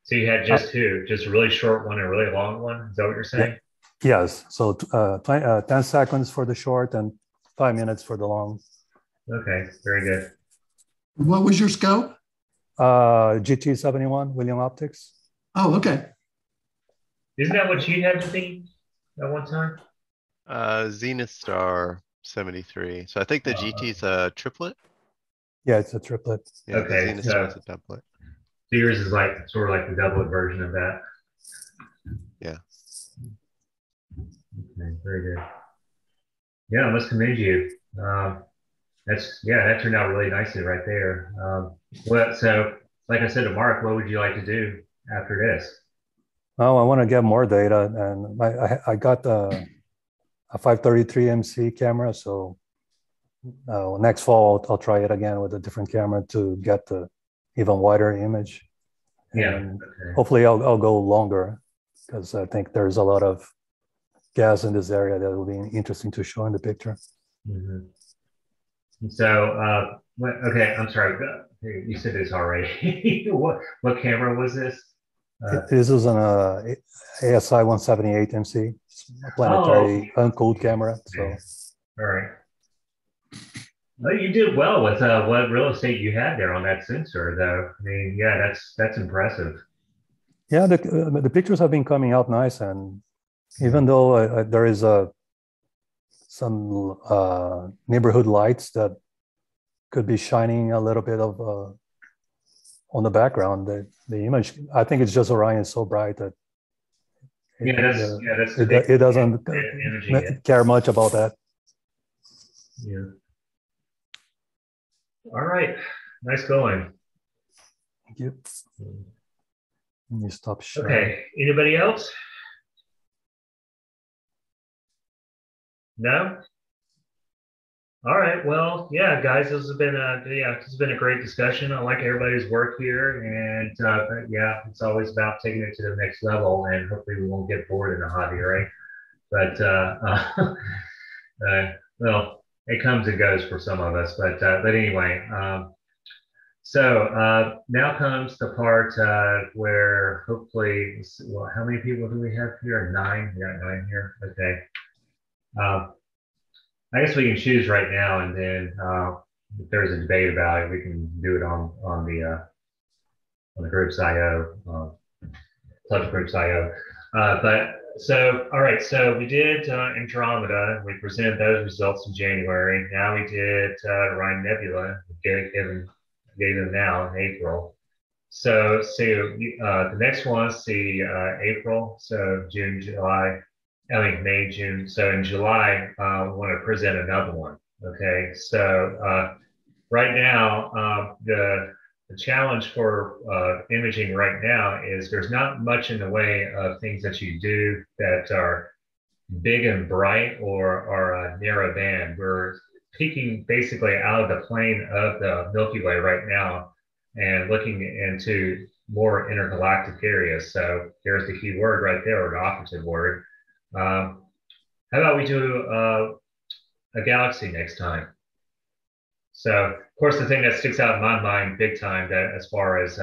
So you had just two, just a really short one and a really long one? Is that what you're saying? Yeah. Yes. So 10 seconds for the short and 5 minutes for the long. Okay, very good. What was your scope? GT71, William Optics. Oh, okay. Isn't that what you had to be at one time? Zenith Star 73. So I think the GT's a triplet. Yeah, it's a triplet. Yeah, okay, the Zenith Star's a doublet. So yours is like sort of like the doublet version of that. Yeah. Okay, very good. Yeah, I must commend you. That turned out really nicely right there. So like I said to Mark, what would you like to do after this? Oh, I want to get more data, and I got a 533 MC camera, so next fall I'll try it again with a different camera to get the even wider image. Yeah. And okay. hopefully I'll go longer because I think there's a lot of gas in this area that will be interesting to show in the picture. Mm-hmm. So, okay, I'm sorry. You said it's already. What camera was this? This is an ASI 178 MC, a planetary uncooled camera. So, all right. Well, you did well with what real estate you had there on that sensor, though. I mean, yeah, that's impressive. Yeah, the pictures have been coming out nice, and even though there is some neighborhood lights that could be shining a little bit of on the background, the image, I think it's just Orion is so bright that it doesn't care much about that. Yeah. All right, nice going. Thank you. Let me stop sharing. Okay, anybody else? No? All right, well, yeah, guys, this has been a great discussion. I like everybody's work here, and yeah, it's always about taking it to the next level, and hopefully we won't get bored in the hobby, right? But well, it comes and goes for some of us, but anyway, so now comes the part where hopefully, well, how many people do we have here? 9. We got 9 here. Okay. I guess we can choose right now, and then if there's a debate about it, we can do it on the groups IO, Club Groups IO. But so, all right, so we did Andromeda. We presented those results in January. Now we did Orion Nebula. Gave them now in April. So the next one, see April. So June, July. I mean, May, June. So in July, we want to present another one. Okay. So right now, the challenge for imaging right now is there's not much in the way of things that you do that are big and bright or are a narrow band. We're peeking basically out of the plane of the Milky Way right now and looking into more intergalactic areas. So there's the key word right there, or the operative word. How about we do a galaxy next time? So, of course, the thing that sticks out in my mind big time, that as far as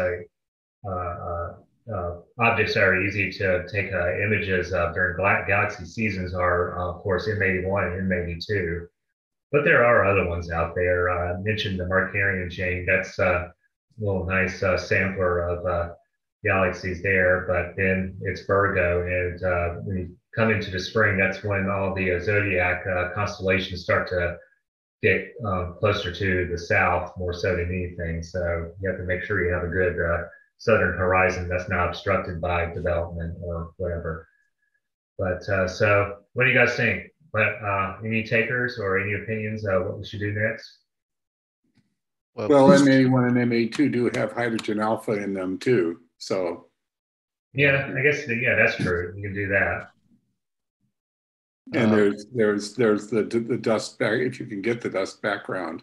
objects that are easy to take images of during galaxy seasons are, of course, M81 and M82. But there are other ones out there. I mentioned the Markarian chain. That's a little nice sampler of galaxies there. But then it's Virgo, and when you come into the spring, that's when all the zodiac constellations start to get closer to the south, more so than anything. So you have to make sure you have a good southern horizon that's not obstructed by development or whatever. But so what do you guys think? But any takers or any opinions of what we should do next? Well, M81 and M82 do have hydrogen alpha in them too. So yeah, I guess that's true. You can do that. And there's the dust back. If you can get the dust background,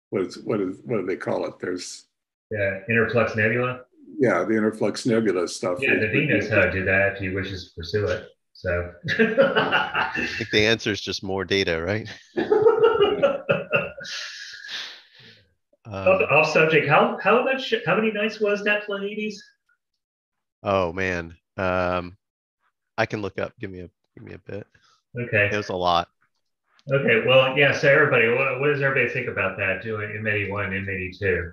what do they call it? There's interflux nebula. Yeah, the interflux nebula stuff. Yeah, the knows how to do that if he wishes to pursue it. So I think the answer is just more data, right? Off subject. How many nights was that Pleiades? Oh man, I can look up. Give me a bit. Okay. It was a lot. Okay. Well, yeah. So everybody, what does everybody think about that? Doing M81, M82?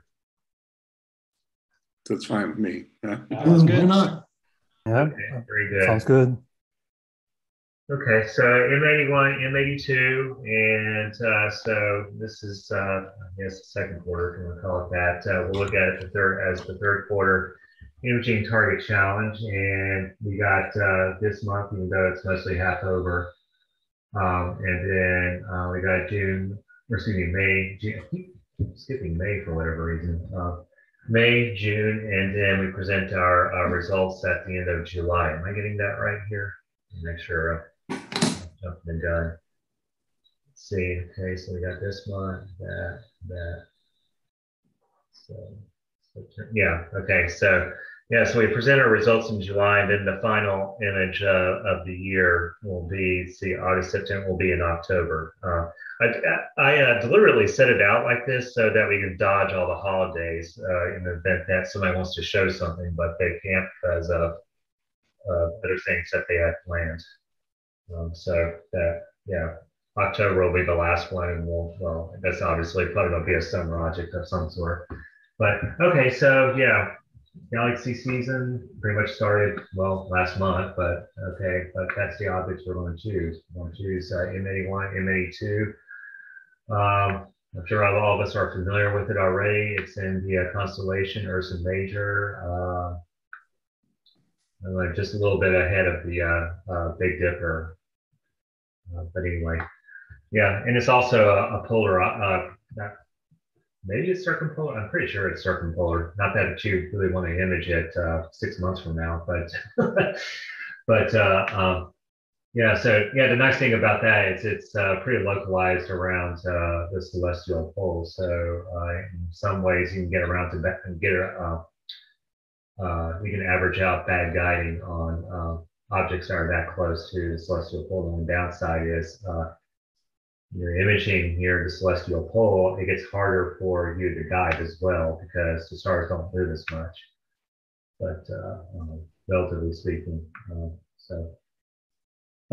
That's fine with me. Yeah. Sounds good. Why not? Yeah. Okay, very good. Sounds good. Okay, so M81, M82, and so this is, I guess, the second quarter, if you want to call it that. We'll look at it as the third quarter imaging target challenge, and we got this month, even though it's mostly half over, and then we got May, June, skipping May for whatever reason. May, June, and then we present our results at the end of July. Am I getting that right here? Make sure I've been done. Let's see. Okay, so we got this month, that. So yeah. Okay. So yeah. So we present our results in July, and then the final image of the year will be, August, September will be in October. I deliberately set it out like this so that we can dodge all the holidays in the event that somebody wants to show something, but they can't because of other things that they have planned. So that, yeah, October will be the last one, and well, that's obviously probably going to be a summer project of some sort. But okay, so yeah, Galaxy season pretty much started, well, last month, but okay, but that's the objects we're going to choose. We're going to choose M81, M82. I'm sure all of us are familiar with it already. It's in the constellation Ursa Major, just a little bit ahead of the Big Dipper. But anyway, yeah, and it's also a polar, maybe it's circumpolar. I'm pretty sure it's circumpolar. Not that you really want to image it 6 months from now, but but yeah. So yeah, the nice thing about that is it's pretty localized around the celestial pole. So in some ways, you can get around to that and get we can average out bad guiding on objects that are that close to the celestial pole. And the downside is you're imaging near the celestial pole, it gets harder for you to guide as well because the stars don't move as much, but relatively speaking. So,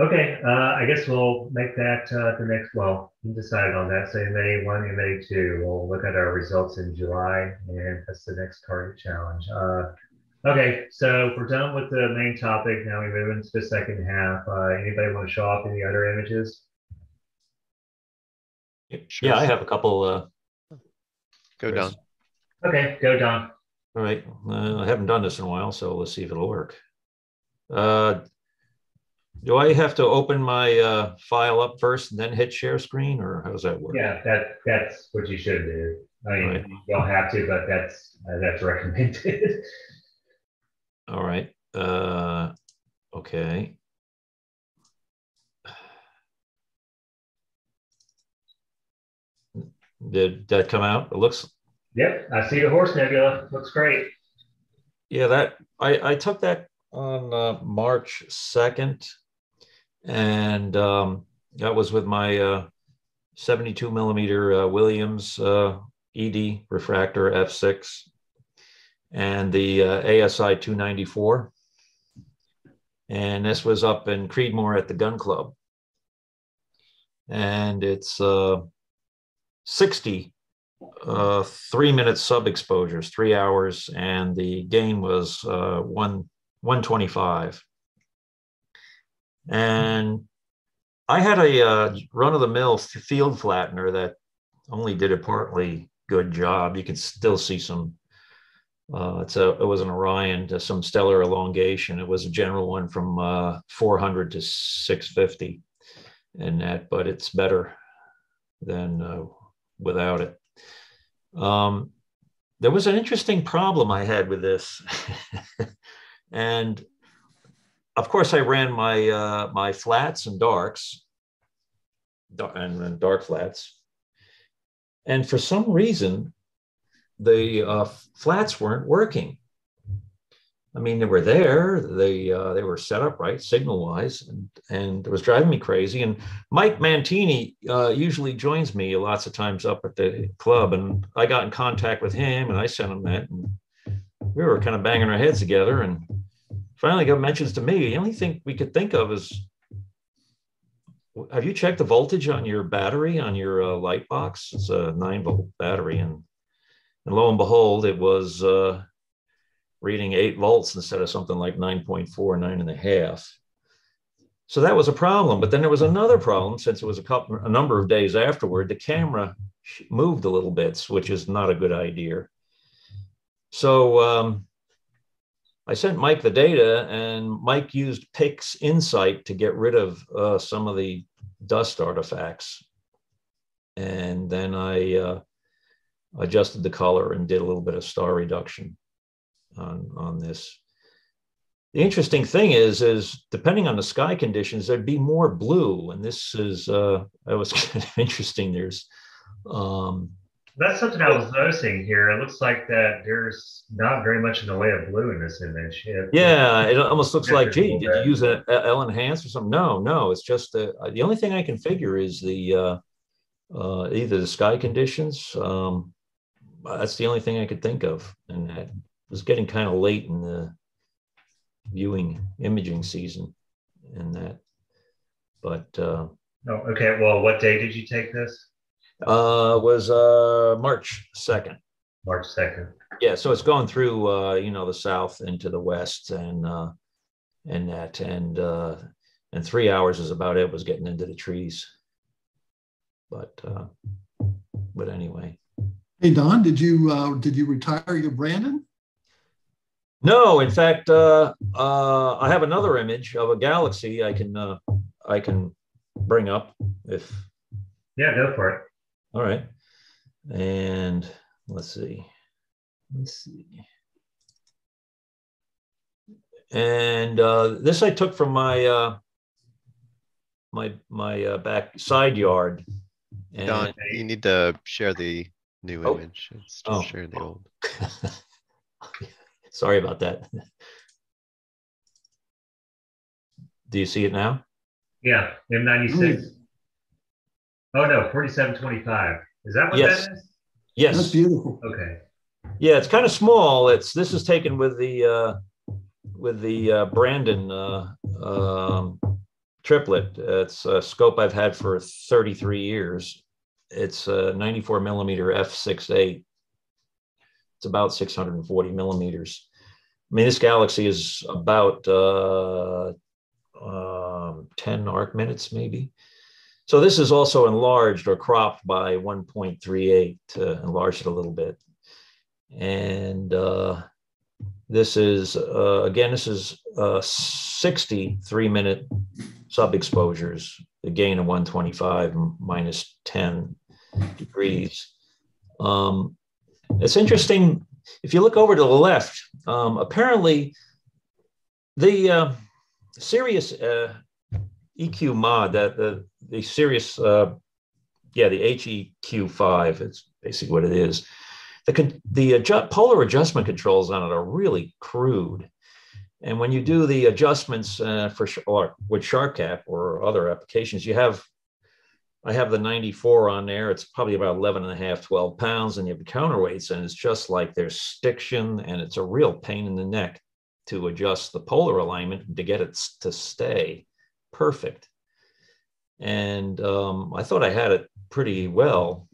okay, I guess we'll make that the next, well, we decided on that. So MA1, MA2, we'll look at our results in July, and that's the next target challenge. Okay, so we're done with the main topic. Now we move into the second half. Anybody want to show off any other images? Sure. Yeah, I have a couple. Go Don. Okay, go Don. All right, I haven't done this in a while, so let's see if it'll work. Do I have to open my file up first and then hit share screen, or how does that work? Yeah, that's what you should do. I mean, Right. you don't have to, but that's recommended. All right. Okay. Did that come out? It looks. Yep, I see the horse nebula. Looks great. Yeah, that I took that on March 2nd, and that was with my 72 millimeter Williams ED refractor f6 and the ASI 294. And this was up in Creedmoor at the gun club. And it's 60 3-minute sub exposures, 3 hours, and the gain was 125. And I had a run-of-the-mill field flattener that only did a partly good job. You can still see some. It was an Orion, some stellar elongation. It was a general one from 400 to 650, and that, but it's better than without it. There was an interesting problem I had with this, and of course I ran my my flats and darks, and dark flats, and for some reason the flats weren't working. I mean, they were there, they were set up right signal wise, and it was driving me crazy. And Mike Mantini usually joins me lots of times up at the club, and I got in contact with him and I sent him that, and we were kind of banging our heads together. And finally got mentions to me. The only thing we could think of is, have you checked the voltage on your battery on your light box? It's a 9-volt battery, and lo and behold, it was reading 8 volts instead of something like 9.4, 9.5. So that was a problem. But then there was another problem, since it was a number of days afterward. The camera moved a little bit, which is not a good idea. So I sent Mike the data, and Mike used PIX Insight to get rid of some of the dust artifacts. And then I adjusted the color and did a little bit of star reduction on this. The interesting thing is depending on the sky conditions, there'd be more blue. And this is, that was kind of interesting. There's, that's something I was noticing here. It looks like that there's not very much in the way of blue in this image. Yeah, it almost looks like, gee, did you use an L enhance or something? No, it's just the only thing I can figure is the either the sky conditions. That's the only thing I could think of, and that was getting kind of late in the imaging season, and that. But oh, okay. Well, what day did you take this? Was March 2nd. March 2nd. Yeah, so it's going through the south into the west, and 3 hours is about it. Was getting into the trees, but anyway. Hey Don, did you retire your Brandon? No, in fact, I have another image of a galaxy I can bring up if. Yeah, go for it. All right, and let's see. And this I took from my back side yard. And Don, you need to share the new image. It's still sharing the old. Sorry about that. Do you see it now? Yeah, M96. Oh no, 4725. Is that what that is? Yes. That's beautiful. Okay. Yeah, it's kind of small. This is taken with the Brandon triplet. It's a scope I've had for 33 years. It's a 94 millimeter f6.8. It's about 640 millimeters. I mean, this galaxy is about 10 arc minutes, maybe. So this is also enlarged or cropped by 1.38 to enlarge it a little bit. And this is, again, this is 60 3-minute sub-exposures, a gain of 125 minus 10 degrees. It's interesting, if you look over to the left, apparently the Sirius EQ mod, the Sirius, the HEQ5, it's basically what it is. The polar adjustment controls on it are really crude. And when you do the adjustments with SharpCap or other applications, I have the 94 on there. It's probably about 11 and a half, 12 pounds, and you have the counterweights, and it's just like there's stiction, and it's a real pain in the neck to adjust the polar alignment to get it to stay perfect. And I thought I had it pretty well.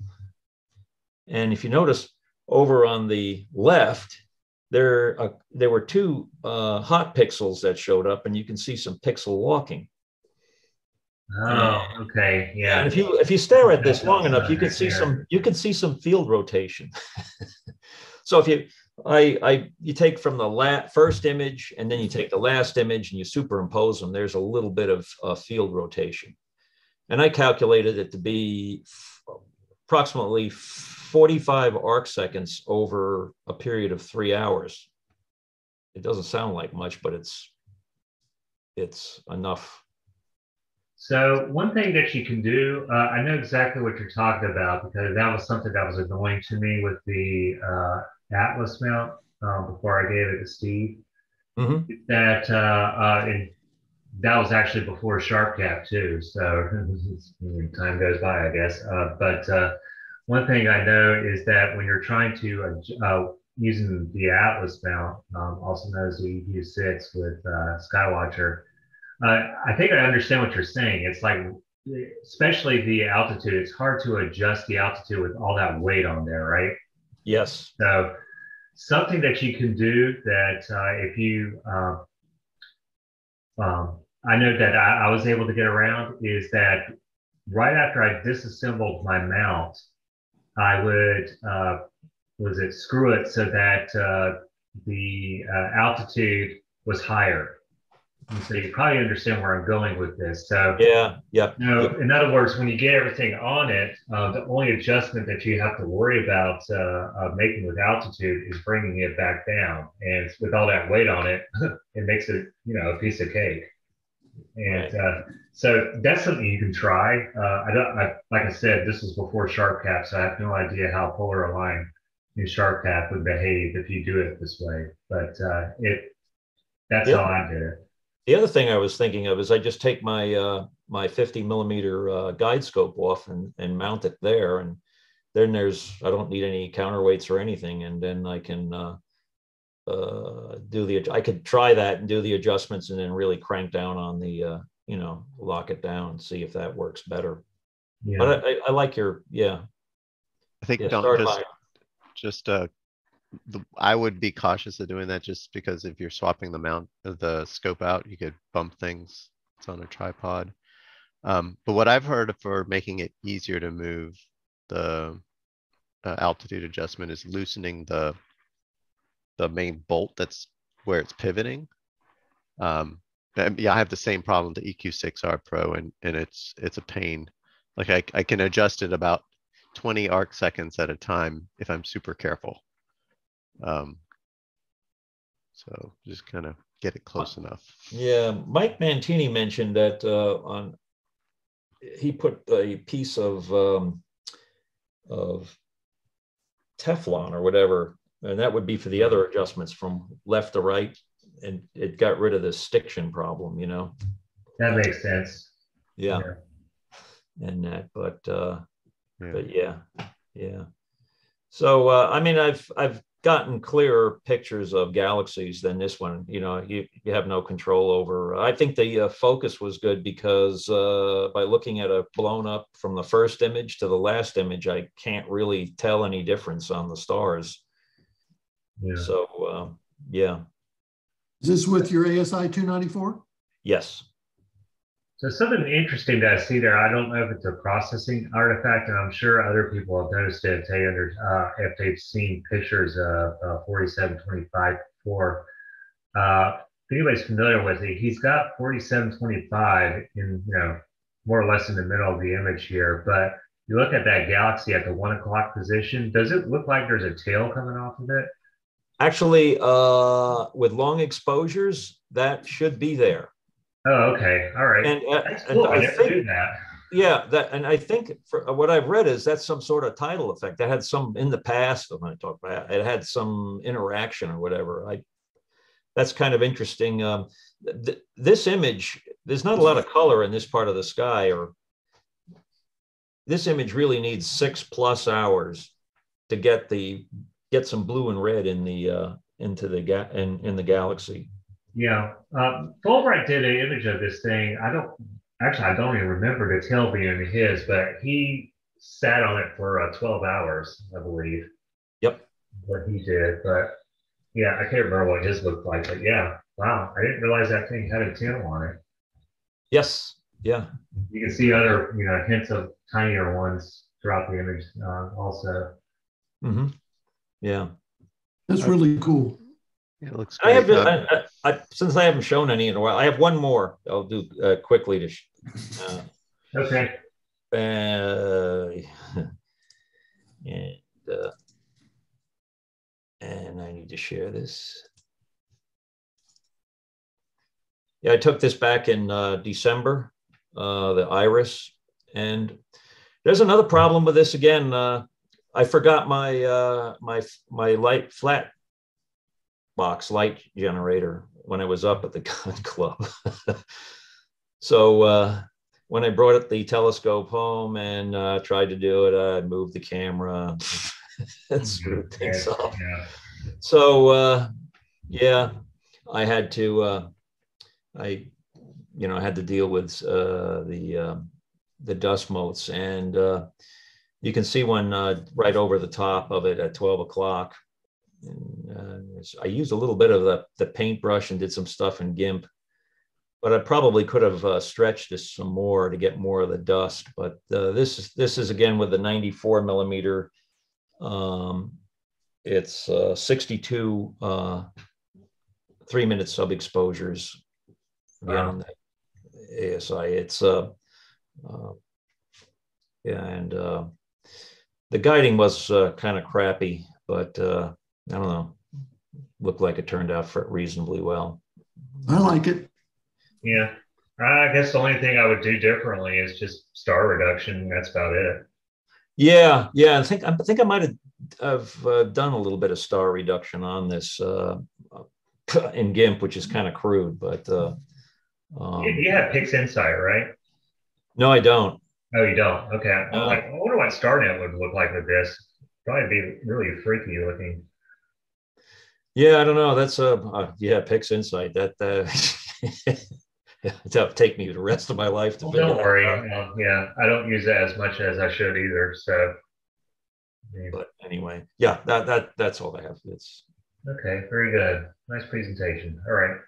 And if you notice over on the left, there were two hot pixels that showed up, and you can see some pixel walking. Oh, okay, yeah. And if you stare at this long enough, you can see some field rotation. So if you take from the first image, and then you take the last image and you superimpose them, there's a little bit of field rotation. And I calculated it to be approximately 45 arc seconds over a period of 3 hours. It doesn't sound like much, but it's enough. So one thing that you can do, I know exactly what you're talking about, because that was something that was annoying to me with the Atlas mount before I gave it to Steve. Mm-hmm. That was actually before SharpCap too, so time goes by, I guess. But one thing I know is that when you're trying to using the Atlas mount, also known as the EU6 with Skywatcher, I think I understand what you're saying. It's like, especially the altitude, it's hard to adjust the altitude with all that weight on there, right? Yes. So something that you can do that if you, I know that I was able to get around is that right after I disassembled my mount, I would, screw it so that the altitude was higher. And so you probably understand where I'm going with this. So yeah. In other words, when you get everything on it, the only adjustment that you have to worry about making with altitude is bringing it back down. And with all that weight on it, it makes it, a piece of cake. And so that's something you can try. Like I said, this was before SharpCap, so I have no idea how polar aligned in SharpCap would behave if you do it this way. But that's how I did it. The other thing I was thinking of is I just take my my 50 millimeter guide scope off and mount it there. And then I don't need any counterweights or anything. And then I can I could try that and do the adjustments and then really crank down on the, lock it down, see if that works better. Yeah. But I like your, yeah. I think I would be cautious of doing that just because if you're swapping the mount of the scope out, you could bump things. It's on a tripod. But what I've heard for making it easier to move the altitude adjustment is loosening the main bolt that's where it's pivoting. Yeah, I have the same problem, the EQ6R Pro, and it's a pain. Like I can adjust it about 20 arc seconds at a time if I'm super careful. So just kind of get it close enough. Yeah, Mike Mantini mentioned that he put a piece of Teflon or whatever, and that would be for the other adjustments from left to right, and it got rid of the stiction problem, That makes sense. Yeah. And that, but yeah. So I mean, I've gotten clearer pictures of galaxies than this one. You have no control over. I think the focus was good because by looking at a blown up from the first image to the last image, I can't really tell any difference on the stars. Yeah. So yeah. Is this with your ASI 294? Yes. So something interesting that I see there, I don't know if it's a processing artifact, and I'm sure other people have noticed it if they've seen pictures of 4725 before. If anybody's familiar with it, he's got 4725 in, more or less in the middle of the image here, but you look at that galaxy at the 1 o'clock position, does it look like there's a tail coming off of it? Actually, with long exposures, that should be there. Oh, okay. All right. And, that's cool. I never knew that. Yeah, and I think for what I've read is that's some sort of tidal effect. That had some in the past when I talk about it had some interaction or whatever. That's kind of interesting. This image, there's not a lot of color in this part of the sky, or this image really needs 6+ hours to get some blue and red in the in the galaxy. Yeah, Fulbright did an image of this thing. I don't even remember the tail being his, but he sat on it for 12 hours, I believe. Yep. What he did, but yeah, I can't remember what his looked like. But yeah, wow, I didn't realize that thing had a tail on it. Yes. Yeah. You can see other, hints of tinier ones throughout the image, also. Mm-hmm. Yeah. That's really cool. Yeah, it looks great. Since I haven't shown any in a while, I have one more I'll do quickly to. Okay. And I need to share this. Yeah, I took this back in December, the Iris, and there's another problem with this again. I forgot my my flat box light generator when I was up at the gun club. So when I brought the telescope home and tried to do it, I moved the camera and screwed things up. Yeah. So yeah, I had to I had to deal with the dust motes, and you can see one right over the top of it at 12 o'clock. And, I used a little bit of the paintbrush and did some stuff in GIMP, but I probably could have stretched this some more to get more of the dust. But this is again with the 94 millimeter. It's 62 3-minute sub exposures. Wow. On the ASI. It's yeah, and the guiding was kind of crappy, but I don't know. Looked like it turned out reasonably well. I like it. Yeah, I guess the only thing I would do differently is just star reduction. That's about it. Yeah. I think I might have done a little bit of star reduction on this in GIMP, which is kind of crude, but you have Pix Insight, right? No, I don't. Oh, you don't? Okay. I'm No. like, I wonder what StarNet would look like with this. Probably be really freaky looking. Yeah, I don't know. That's yeah, Pix Insight. That that'll take me the rest of my life to Well, figure don't that worry. out. Yeah, I don't use it as much as I should either. So, But anyway, yeah, that's all I have. It's okay, very good. Nice presentation. All right.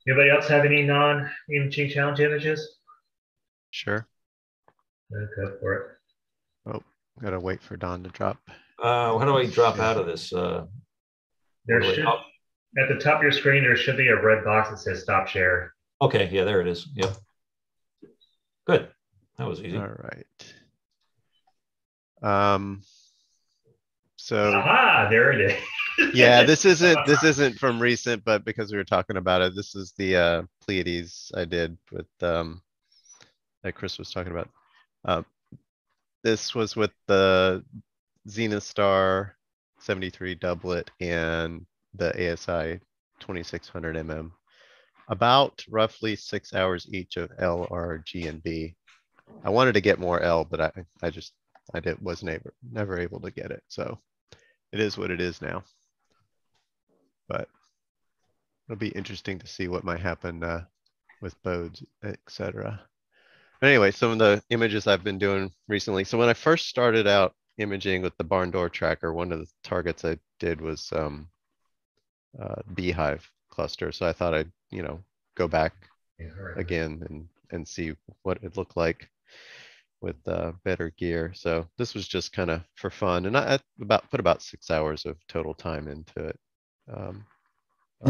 Anybody else have any non-imaging challenge images? Sure. Go for it. Oh, gotta wait for Don to drop. how do I drop out of this? There should, at the top of your screen, there should be a red box that says stop share. Okay, yeah, there it is. Yep. Good. That was easy. All right. So aha, there it is. Yeah, this isn't from recent, but because we were talking about it, this is the Pleiades I did with that Chris was talking about. This was with the Zenith Star 73 doublet and the ASI 2600 mm. About roughly 6 hours each of L, R, G, and B. I wanted to get more L, but I was never able to get it. So it is what it is now. But it'll be interesting to see what might happen with bodes, etc. But anyway, some of the images I've been doing recently. So when I first started out imaging with the barn door tracker, one of the targets I did was beehive cluster. So I thought I'd, go back again and see what it looked like with better gear. So this was just kind of for fun. And I put about 6 hours of total time into it. I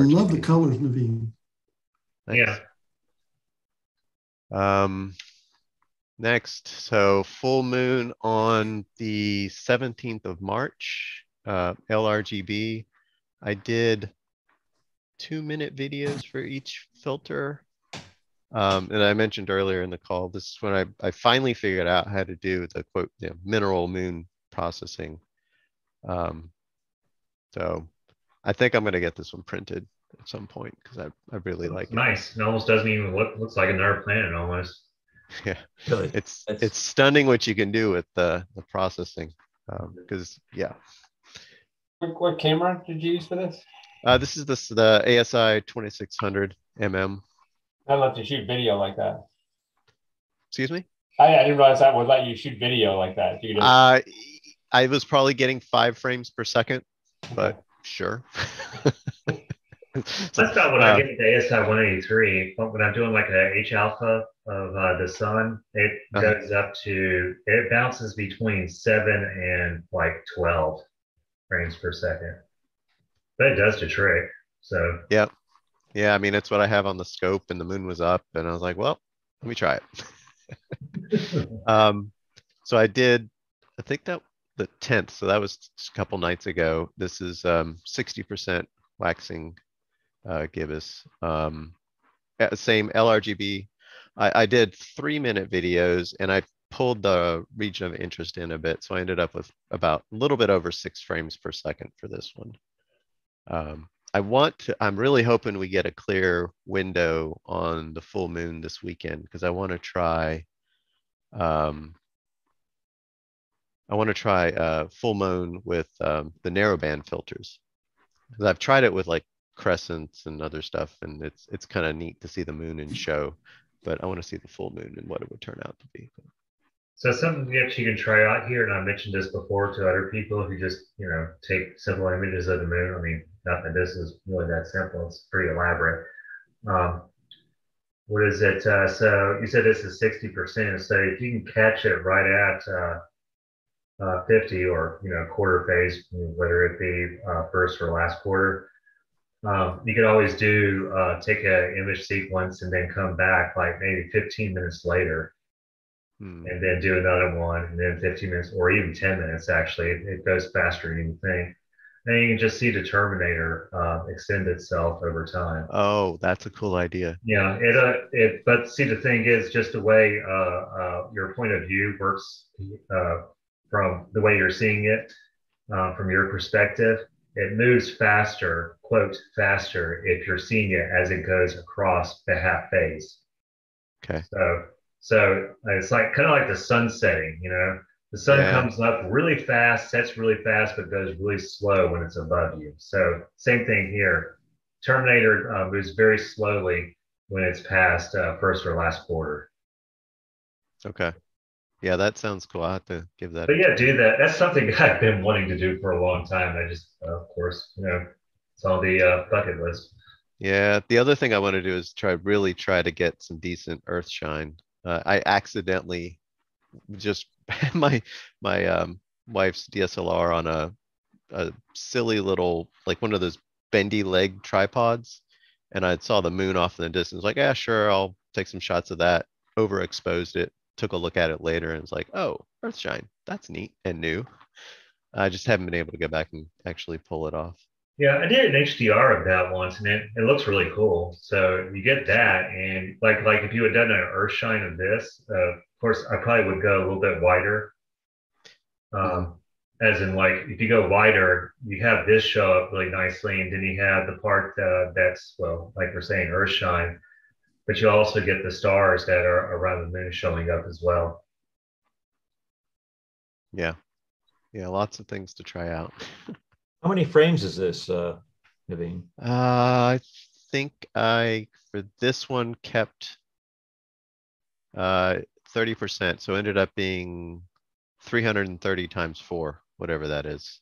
love the colors, Naveen. Thanks. Yeah. Next, so full moon on the 17th of March, LRGB. I did 2-minute videos for each filter. And I mentioned earlier in the call, this is when I finally figured out how to do the quote, mineral moon processing. So I think I'm going to get this one printed at some point because I really like it. Nice. It almost doesn't even looks like another planet almost. Yeah, really? It's stunning what you can do with the processing. Because yeah. What camera did you use for this? This is the ASI 2600 mm. I'd love to shoot video like that. Excuse me? I didn't realize that would let you shoot video like that. You I was probably getting 5 frames per second, but sure. That's not when I get the ASI 183. But when I'm doing like a HAlpha of the sun, it goes up to, it bounces between 7 and like 12 frames per second. But it does the trick. So yeah. Yeah, I mean, it's what I have on the scope, and the moon was up, and I was like, well, let me try it. So I did, I think that the 10th, so that was a couple nights ago. This is 60% waxing gibbous. Same LRGB. I did 3-minute videos, and I pulled the region of interest in a bit, so I ended up with about a little bit over 6 frames per second for this one. I'm really hoping we get a clear window on the full moon this weekend because I want to try full moon with the narrowband filters. Because I've tried it with like crescents and other stuff, and it's kind of neat to see the moon in show, but I want to see the full moon and what it would turn out to be. So something you actually can try out here, and I mentioned this before to other people who just, take simple images of the moon. I mean, not that this is really that simple. It's pretty elaborate. What is it? So you said this is 60%. So if you can catch it right at 50 or, quarter phase, whether it be first or last quarter, you could always take an image sequence and then come back like maybe 15 minutes later. And then do another one, and then 15 minutes, or even 10 minutes, actually. It goes faster than you think. And you can just see the terminator extend itself over time. Oh, that's a cool idea. Yeah, but see, the thing is, just the way your point of view works from the way you're seeing it from your perspective, it moves faster, quote, faster, if you're seeing it as it goes across the half phase. Okay. So So it's like kind of like the sun setting, you know. The sun Yeah. comes up really fast, sets really fast, but goes really slow when it's above you. So same thing here. Terminator moves very slowly when it's past first or last quarter. Okay. Yeah, that sounds cool. I'll have to give that But a yeah, try. do that. That's something I've been wanting to do for a long time. I just, of course, you know, it's on the bucket list. Yeah, the other thing I want to do is really try to get some decent earth shine. I accidentally just my wife's DSLR on a silly little, like one of those bendy leg tripods, and I saw the moon off in the distance. Like, yeah, sure, I'll take some shots of that. Overexposed it. Took a look at it later, and it's like, oh, Earthshine, that's neat and new. I just haven't been able to go back and actually pull it off. Yeah, I did an HDR of that once, and it looks really cool. So you get that, and like if you had done an earth shine of this, of course, I probably would go a little bit wider. As in, like if you go wider, you have this show up really nicely, and then you have the part that's, well, like we're saying, earth shine, but you also get the stars that are around the moon showing up as well. Yeah, yeah, lots of things to try out. How many frames is this, Naveen? I think for this one kept 30%, so ended up being 330 times 4, whatever that is.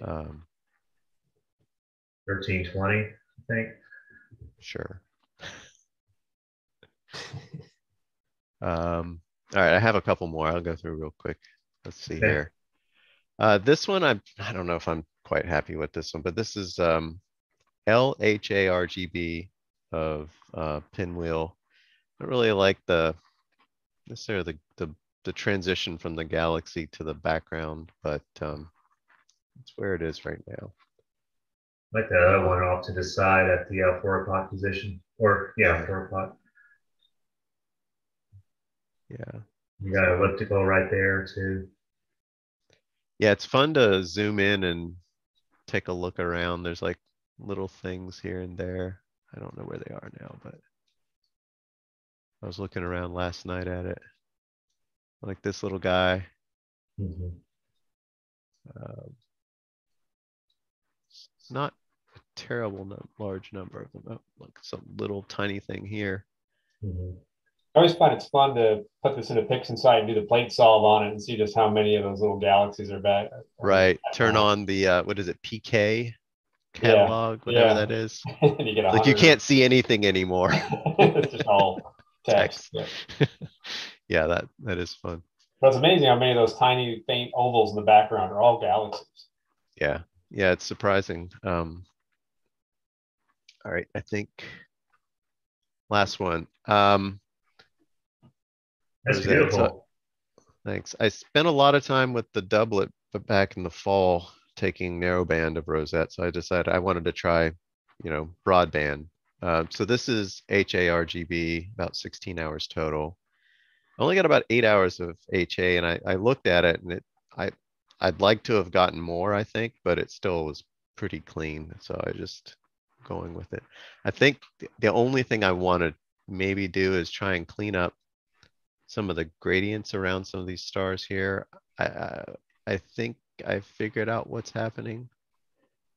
1320, I think. Sure. All right, I have a couple more. I'll go through real quick. Let's see here. This one, I don't know if I'm quite happy with this one, but this is LHARGB of Pinwheel. I don't really like necessarily the transition from the galaxy to the background, but it's where it is right now. Like the other one off to the side at the 4 o'clock position, or yeah, 4 o'clock. Yeah. You got elliptical right there too. Yeah, it's fun to zoom in and take a look around. There's like little things here and there. I don't know where they are now, but I was looking around last night at it. Like this little guy. Not a terrible large number of them. Oh, look, some little tiny thing here. I always find it's fun to put this in a PixInsight and do the plate solve on it and see just how many of those little galaxies are back. Right. Turn on the what is it, PK catalog, whatever that is. You get like you can't see anything anymore. It's just all text. Yeah, that is fun. But it's amazing how many of those tiny faint ovals in the background are all galaxies. Yeah, yeah, it's surprising. All right, I think last one. That's beautiful. Thanks. I spent a lot of time with the doublet, but back in the fall, taking narrowband of Rosette. So I decided I wanted to try, broadband. So this is HARGB, about 16 hours total. I only got about 8 hours of HA, and I looked at it, and I'd like to have gotten more, I think, but it still was pretty clean. So I just going with it. I think the only thing I want to maybe do is try and clean up some of the gradients around some of these stars here. I think I figured out what's happening.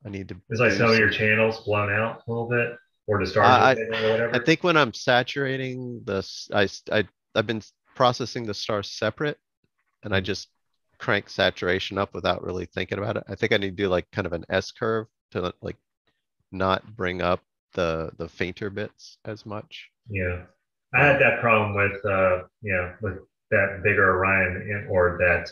I need to. It's like some of your channels blown out a little bit, or the stars or whatever. I think when I'm saturating this, I've been processing the stars separate, and I just crank saturation up without really thinking about it. I think I need to do like kind of an S curve to like not bring up the fainter bits as much. Yeah. I had that problem with with that bigger Orion or that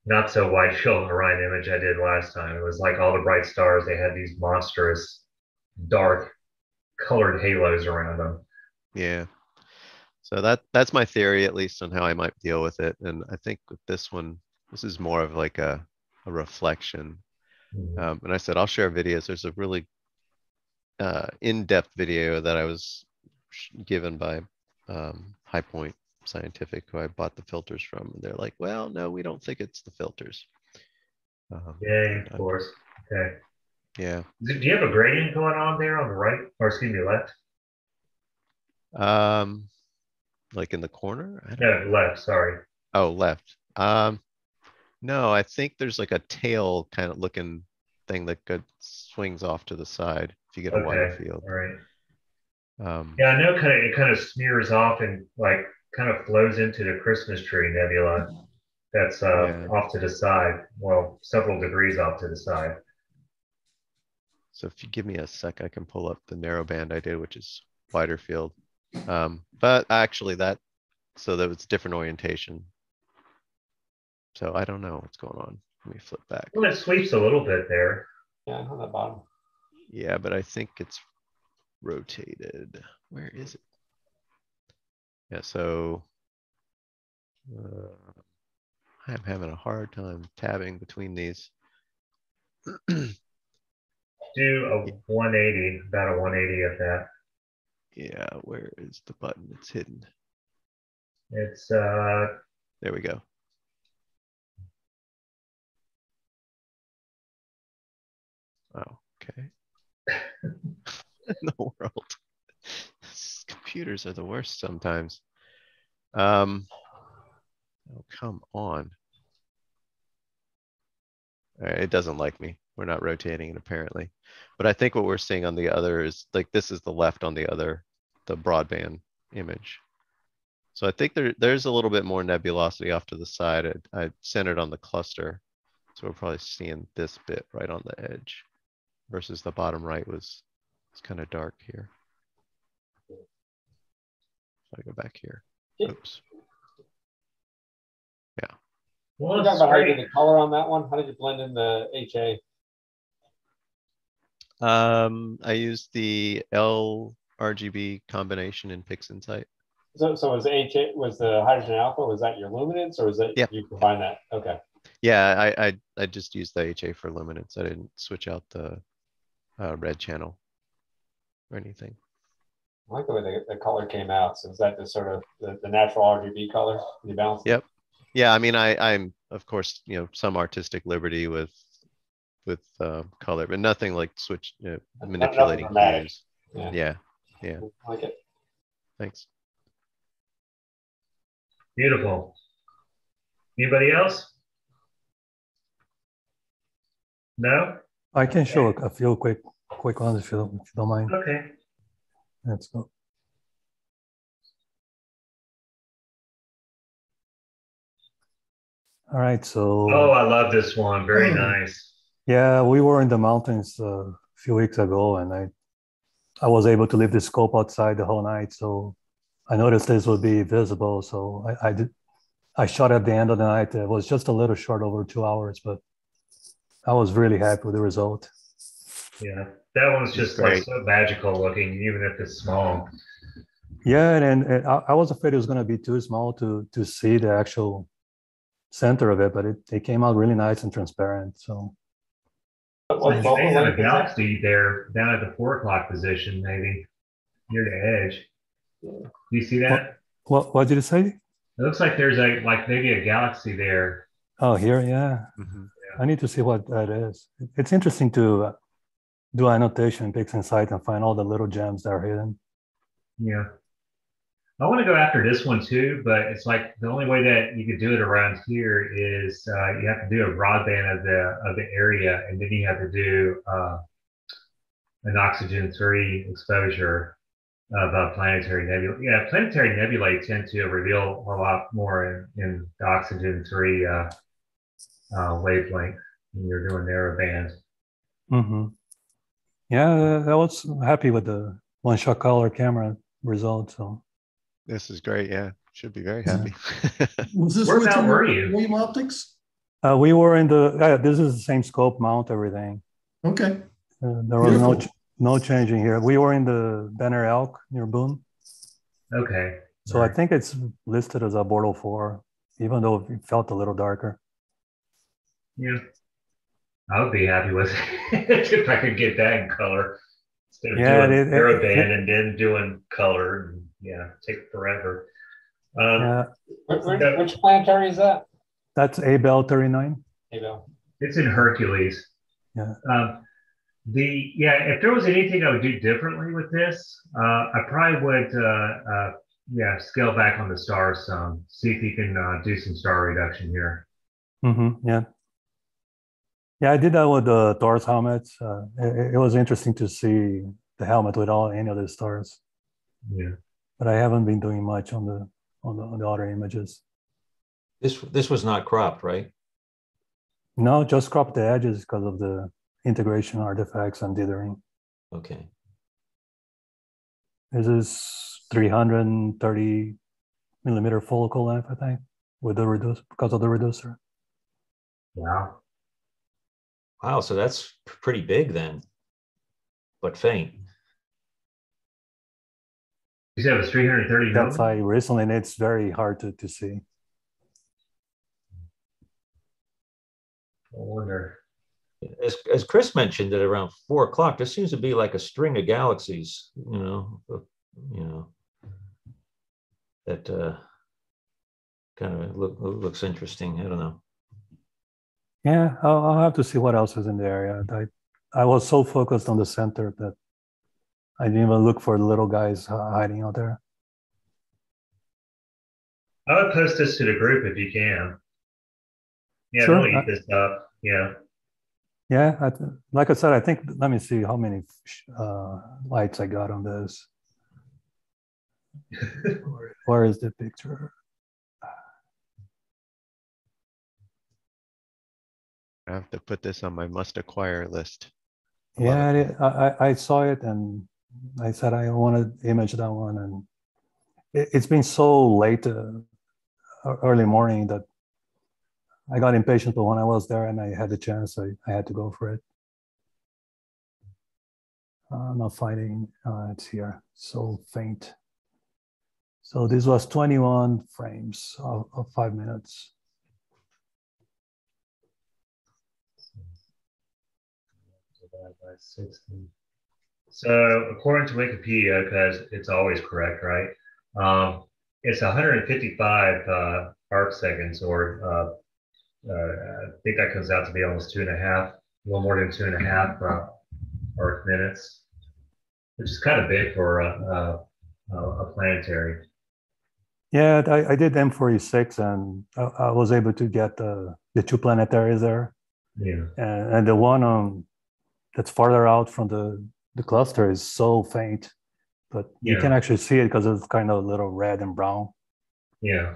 not so wide field Orion image I did last time. It was like all the bright stars, they had these monstrous dark colored halos around them. Yeah. So that's my theory, at least, on how I might deal with it. And I think with this one, this is more of like a reflection. And I said, I'll share videos. There's a really in-depth video that I was given by High Point Scientific, who I bought the filters from. And they're like, well, no, we don't think it's the filters. Yeah, of course. Okay. Yeah. Do you have a gradient going on there on the right, or excuse me, left? Like in the corner? I don't No, know. left, sorry. Oh, left. No, I think there's like a tail kind of looking thing that swings off to the side if you get a wider Okay, field. all right. Um, Yeah, I know it kind of smears off and like kind of flows into the Christmas tree nebula that's yeah. off to the side. Well, several degrees off to the side. So if you give me a sec, I can pull up the narrow band I did, which is wider field. But actually so that was different orientation. So I don't know what's going on. Let me flip back. Well, it sweeps a little bit there. Yeah, on the bottom. Yeah, but I think it's rotated. Where is it? Yeah, so I'm having a hard time tabbing between these. Do a 180, about a 180 of that. Yeah, where is the button? It's hidden. It's There we go. Oh, okay. In the world. Computers are the worst sometimes. Oh, come on. All right, it doesn't like me. We're not rotating it apparently. But I think what we're seeing on the other is like this is the left on the other, the broadband image. So I think there's a little bit more nebulosity off to the side. I centered on the cluster. So we're probably seeing this bit right on the edge versus the bottom right it's kind of dark here. So I go back here. Oops. Yeah. well, You talk about how you did the color on that one. How did you blend in the HA? I used the L-RGB combination in PixInsight. So was HA, was the hydrogen alpha, was that your luminance or was that you combine that? Okay. Yeah, I just used the HA for luminance. I didn't switch out the red channel or anything. I like the way the color came out. So is that just sort of the natural RGB color? You balance? Yep. Yeah, I mean, I'm of course, some artistic liberty with color, but nothing like manipulating hues. Yeah. I like it. Thanks. Beautiful. Anybody else? No? I can show a few quick ones if you don't mind. Okay. Let's go. All right, so. Oh, I love this one. Very nice. Yeah, we were in the mountains a few weeks ago, and I was able to leave the scope outside the whole night. So I noticed this would be visible. So I shot at the end of the night. It was just a little short over 2 hours, but I was really happy with the result. Yeah, that one's just like so magical looking, even if it's small. Yeah, and I was afraid it was going to be too small to see the actual center of it, but it came out really nice and transparent. So they have a galaxy there down at the 4 o'clock position, maybe near the edge. Do you see that? What did you say? It looks like there's maybe a galaxy there. Oh, here, yeah. Mm-hmm. I need to see what that is. It's interesting to do annotation in PixInsight and find all the little gems that are hidden. Yeah. I want to go after this one too, but it's like the only way that you could do it around here is you have to do a broadband of the area, and then you have to do an oxygen 3 exposure of a planetary nebula. Yeah, planetary nebulae tend to reveal a lot more in the oxygen 3 wavelength when you're doing narrow bands. Mm-hmm. Yeah, I was happy with the one-shot color camera result. So this is great. Yeah, should be very happy. Was this Where about were you? William Optics? We were in this is the same scope mount, everything. Okay. There was no changing here. We were in the Banner Elk near Boone. Okay. So right. I think it's listed as a Bortle 4, even though it felt a little darker. Yeah. I would be happy with it if I could get that in color instead of doing narrowband and then doing color. And, take forever. Which planetary is that? That's Abell 39. Abell. It's in Hercules. Yeah. If there was anything I would do differently with this, I probably would scale back on the stars some, see if you can do some star reduction here. Yeah. Yeah, I did that with the Thor's helmet. It was interesting to see the helmet without any of the stars. Yeah. But I haven't been doing much on the other images. This was not cropped, right? No, just crop the edges because of the integration artifacts and dithering. Okay. This is 330 millimeter focal length, I think, with the reducer because of the reducer. Wow. Wow, so that's pretty big then, but faint. You said it was 330 That's why millimeters? recently, and it's very hard to see. I wonder. As Chris mentioned, at around 4 o'clock, there seems to be like a string of galaxies, that kind of looks interesting. I don't know. Yeah, I'll have to see what else is in the area. I was so focused on the center that I didn't even look for the little guys hiding out there. I would post this to the group if you can. Yeah, Sure. they'll eat this up. Yeah. Yeah, like I said, I think, let me see how many lights I got on this. Where is the picture? I have to put this on my must acquire list. Yeah, I saw it and I said I want to image that one, and it's been so late, early morning, that I got impatient. But when I was there and I had the chance, I had to go for it. I'm not finding it's here, so faint. So this was 21 frames of 5 minutes. By 60. So according to Wikipedia, because it's always correct, right? It's 155 arc seconds, or I think that comes out to be almost 2.5, a little more than 2.5 arc minutes, which is kind of big for a planetary. Yeah, I did M46, and I was able to get the 2 planetaries there. Yeah. And the one that's farther out from the cluster is so faint, but you can actually see it because it's kind of a little red and brown. Yeah.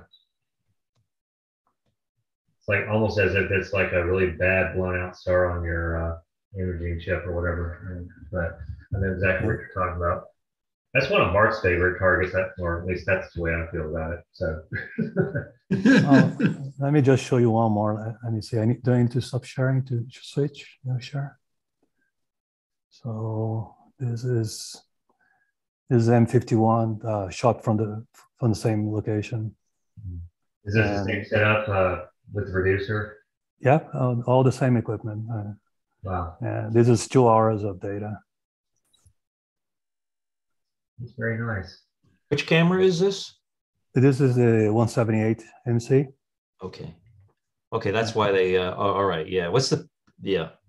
It's like almost as if it's like a really bad blown out star on your imaging chip or whatever. But I know exactly what you're talking about. That's one of Mark's favorite targets, or at least that's the way I feel about it. So let me just show you one more. Let me see. Do I need to stop sharing to switch? No, share. So this is M51 shot from the same location. Is this the same setup with the reducer? Yeah, all the same equipment. Wow. And this is 2 hours of data. It's very nice. Which camera is this? This is the 178 MC. Okay, that's why they. All right, yeah.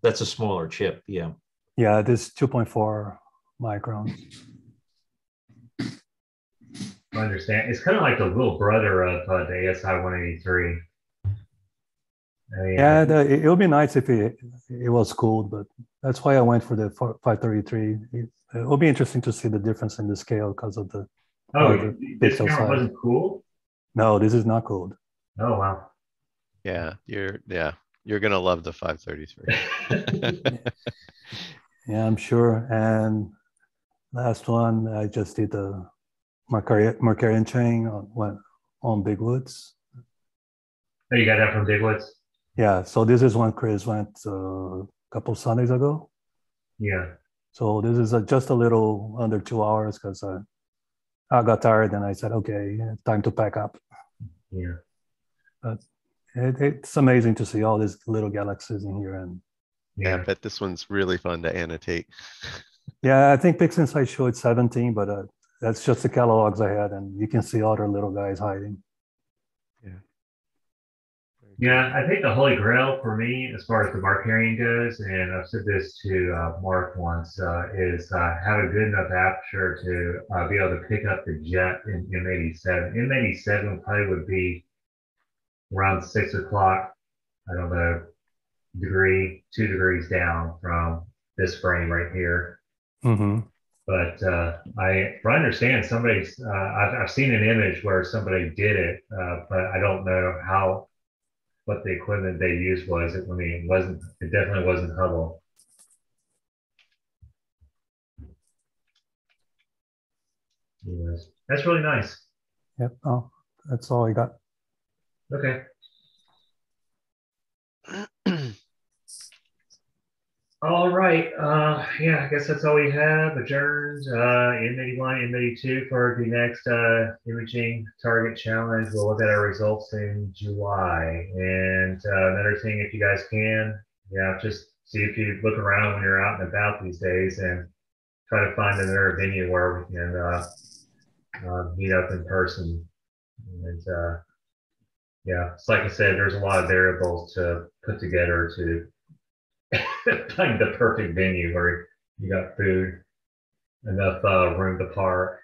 That's a smaller chip. Yeah. Yeah, this 2.4 microns. I understand. It's kind of like the little brother of the ASI 183. Yeah, it would be nice if it was cooled, but that's why I went for the 533. It will be interesting to see the difference in the scale because of the. This camera wasn't cooled? No, this is not cooled. Oh wow. Yeah, you're gonna love the 533. Yeah, I'm sure. And last one, I just did the Mercurian chain on Big Woods. Oh, you got that from Big Woods? Yeah, so this is when Chris went a couple Sundays ago. Yeah. So this is just a little under 2 hours because I got tired and I said, okay, time to pack up. Yeah. But it's amazing to see all these little galaxies in here. And yeah, I bet this one's really fun to annotate. Yeah, I think PixInsight showed 17, but that's just the catalogs I had, and you can see other little guys hiding. Yeah. Very Yeah, I think the holy grail for me, as far as the mark carrying goes, and I've said this to Mark once, is have a good enough aperture to be able to pick up the jet in M87. M87 probably would be around 6 o'clock, I don't know, 2 degrees down from this frame right here. Mm-hmm. But I understand somebody's, I've seen an image where somebody did it, but I don't know what the equipment they used was. I mean, it definitely wasn't Hubble. Yes. That's really nice. Yep. Oh, that's all I got. Okay. All right. Yeah, I guess that's all we have. Adjourned. M81, M82 for the next imaging target challenge. We'll look at our results in July. And another thing, if you guys can, yeah, just see if you look around when you're out and about these days and try to find another venue where we can meet up in person. And yeah, it's like I said, there's a lot of variables to put together to find the perfect venue where you got food, enough room to park,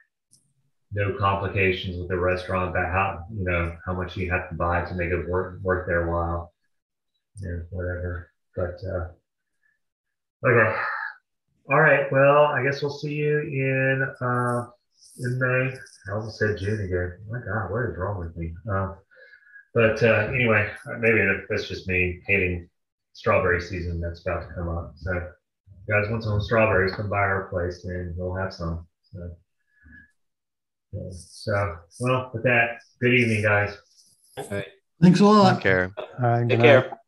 no complications with the restaurant about how much you have to buy to make it worth their while, whatever. But okay, all right. Well, I guess we'll see you in May. I almost said June again. My God, what is wrong with me? But anyway, maybe that's just me hating strawberry season that's about to come up. So, if you guys want some strawberries, come by our place and we'll have some. So well, with that, good evening, guys. Hey, Thanks a lot. take care. All right. Take Good night. care.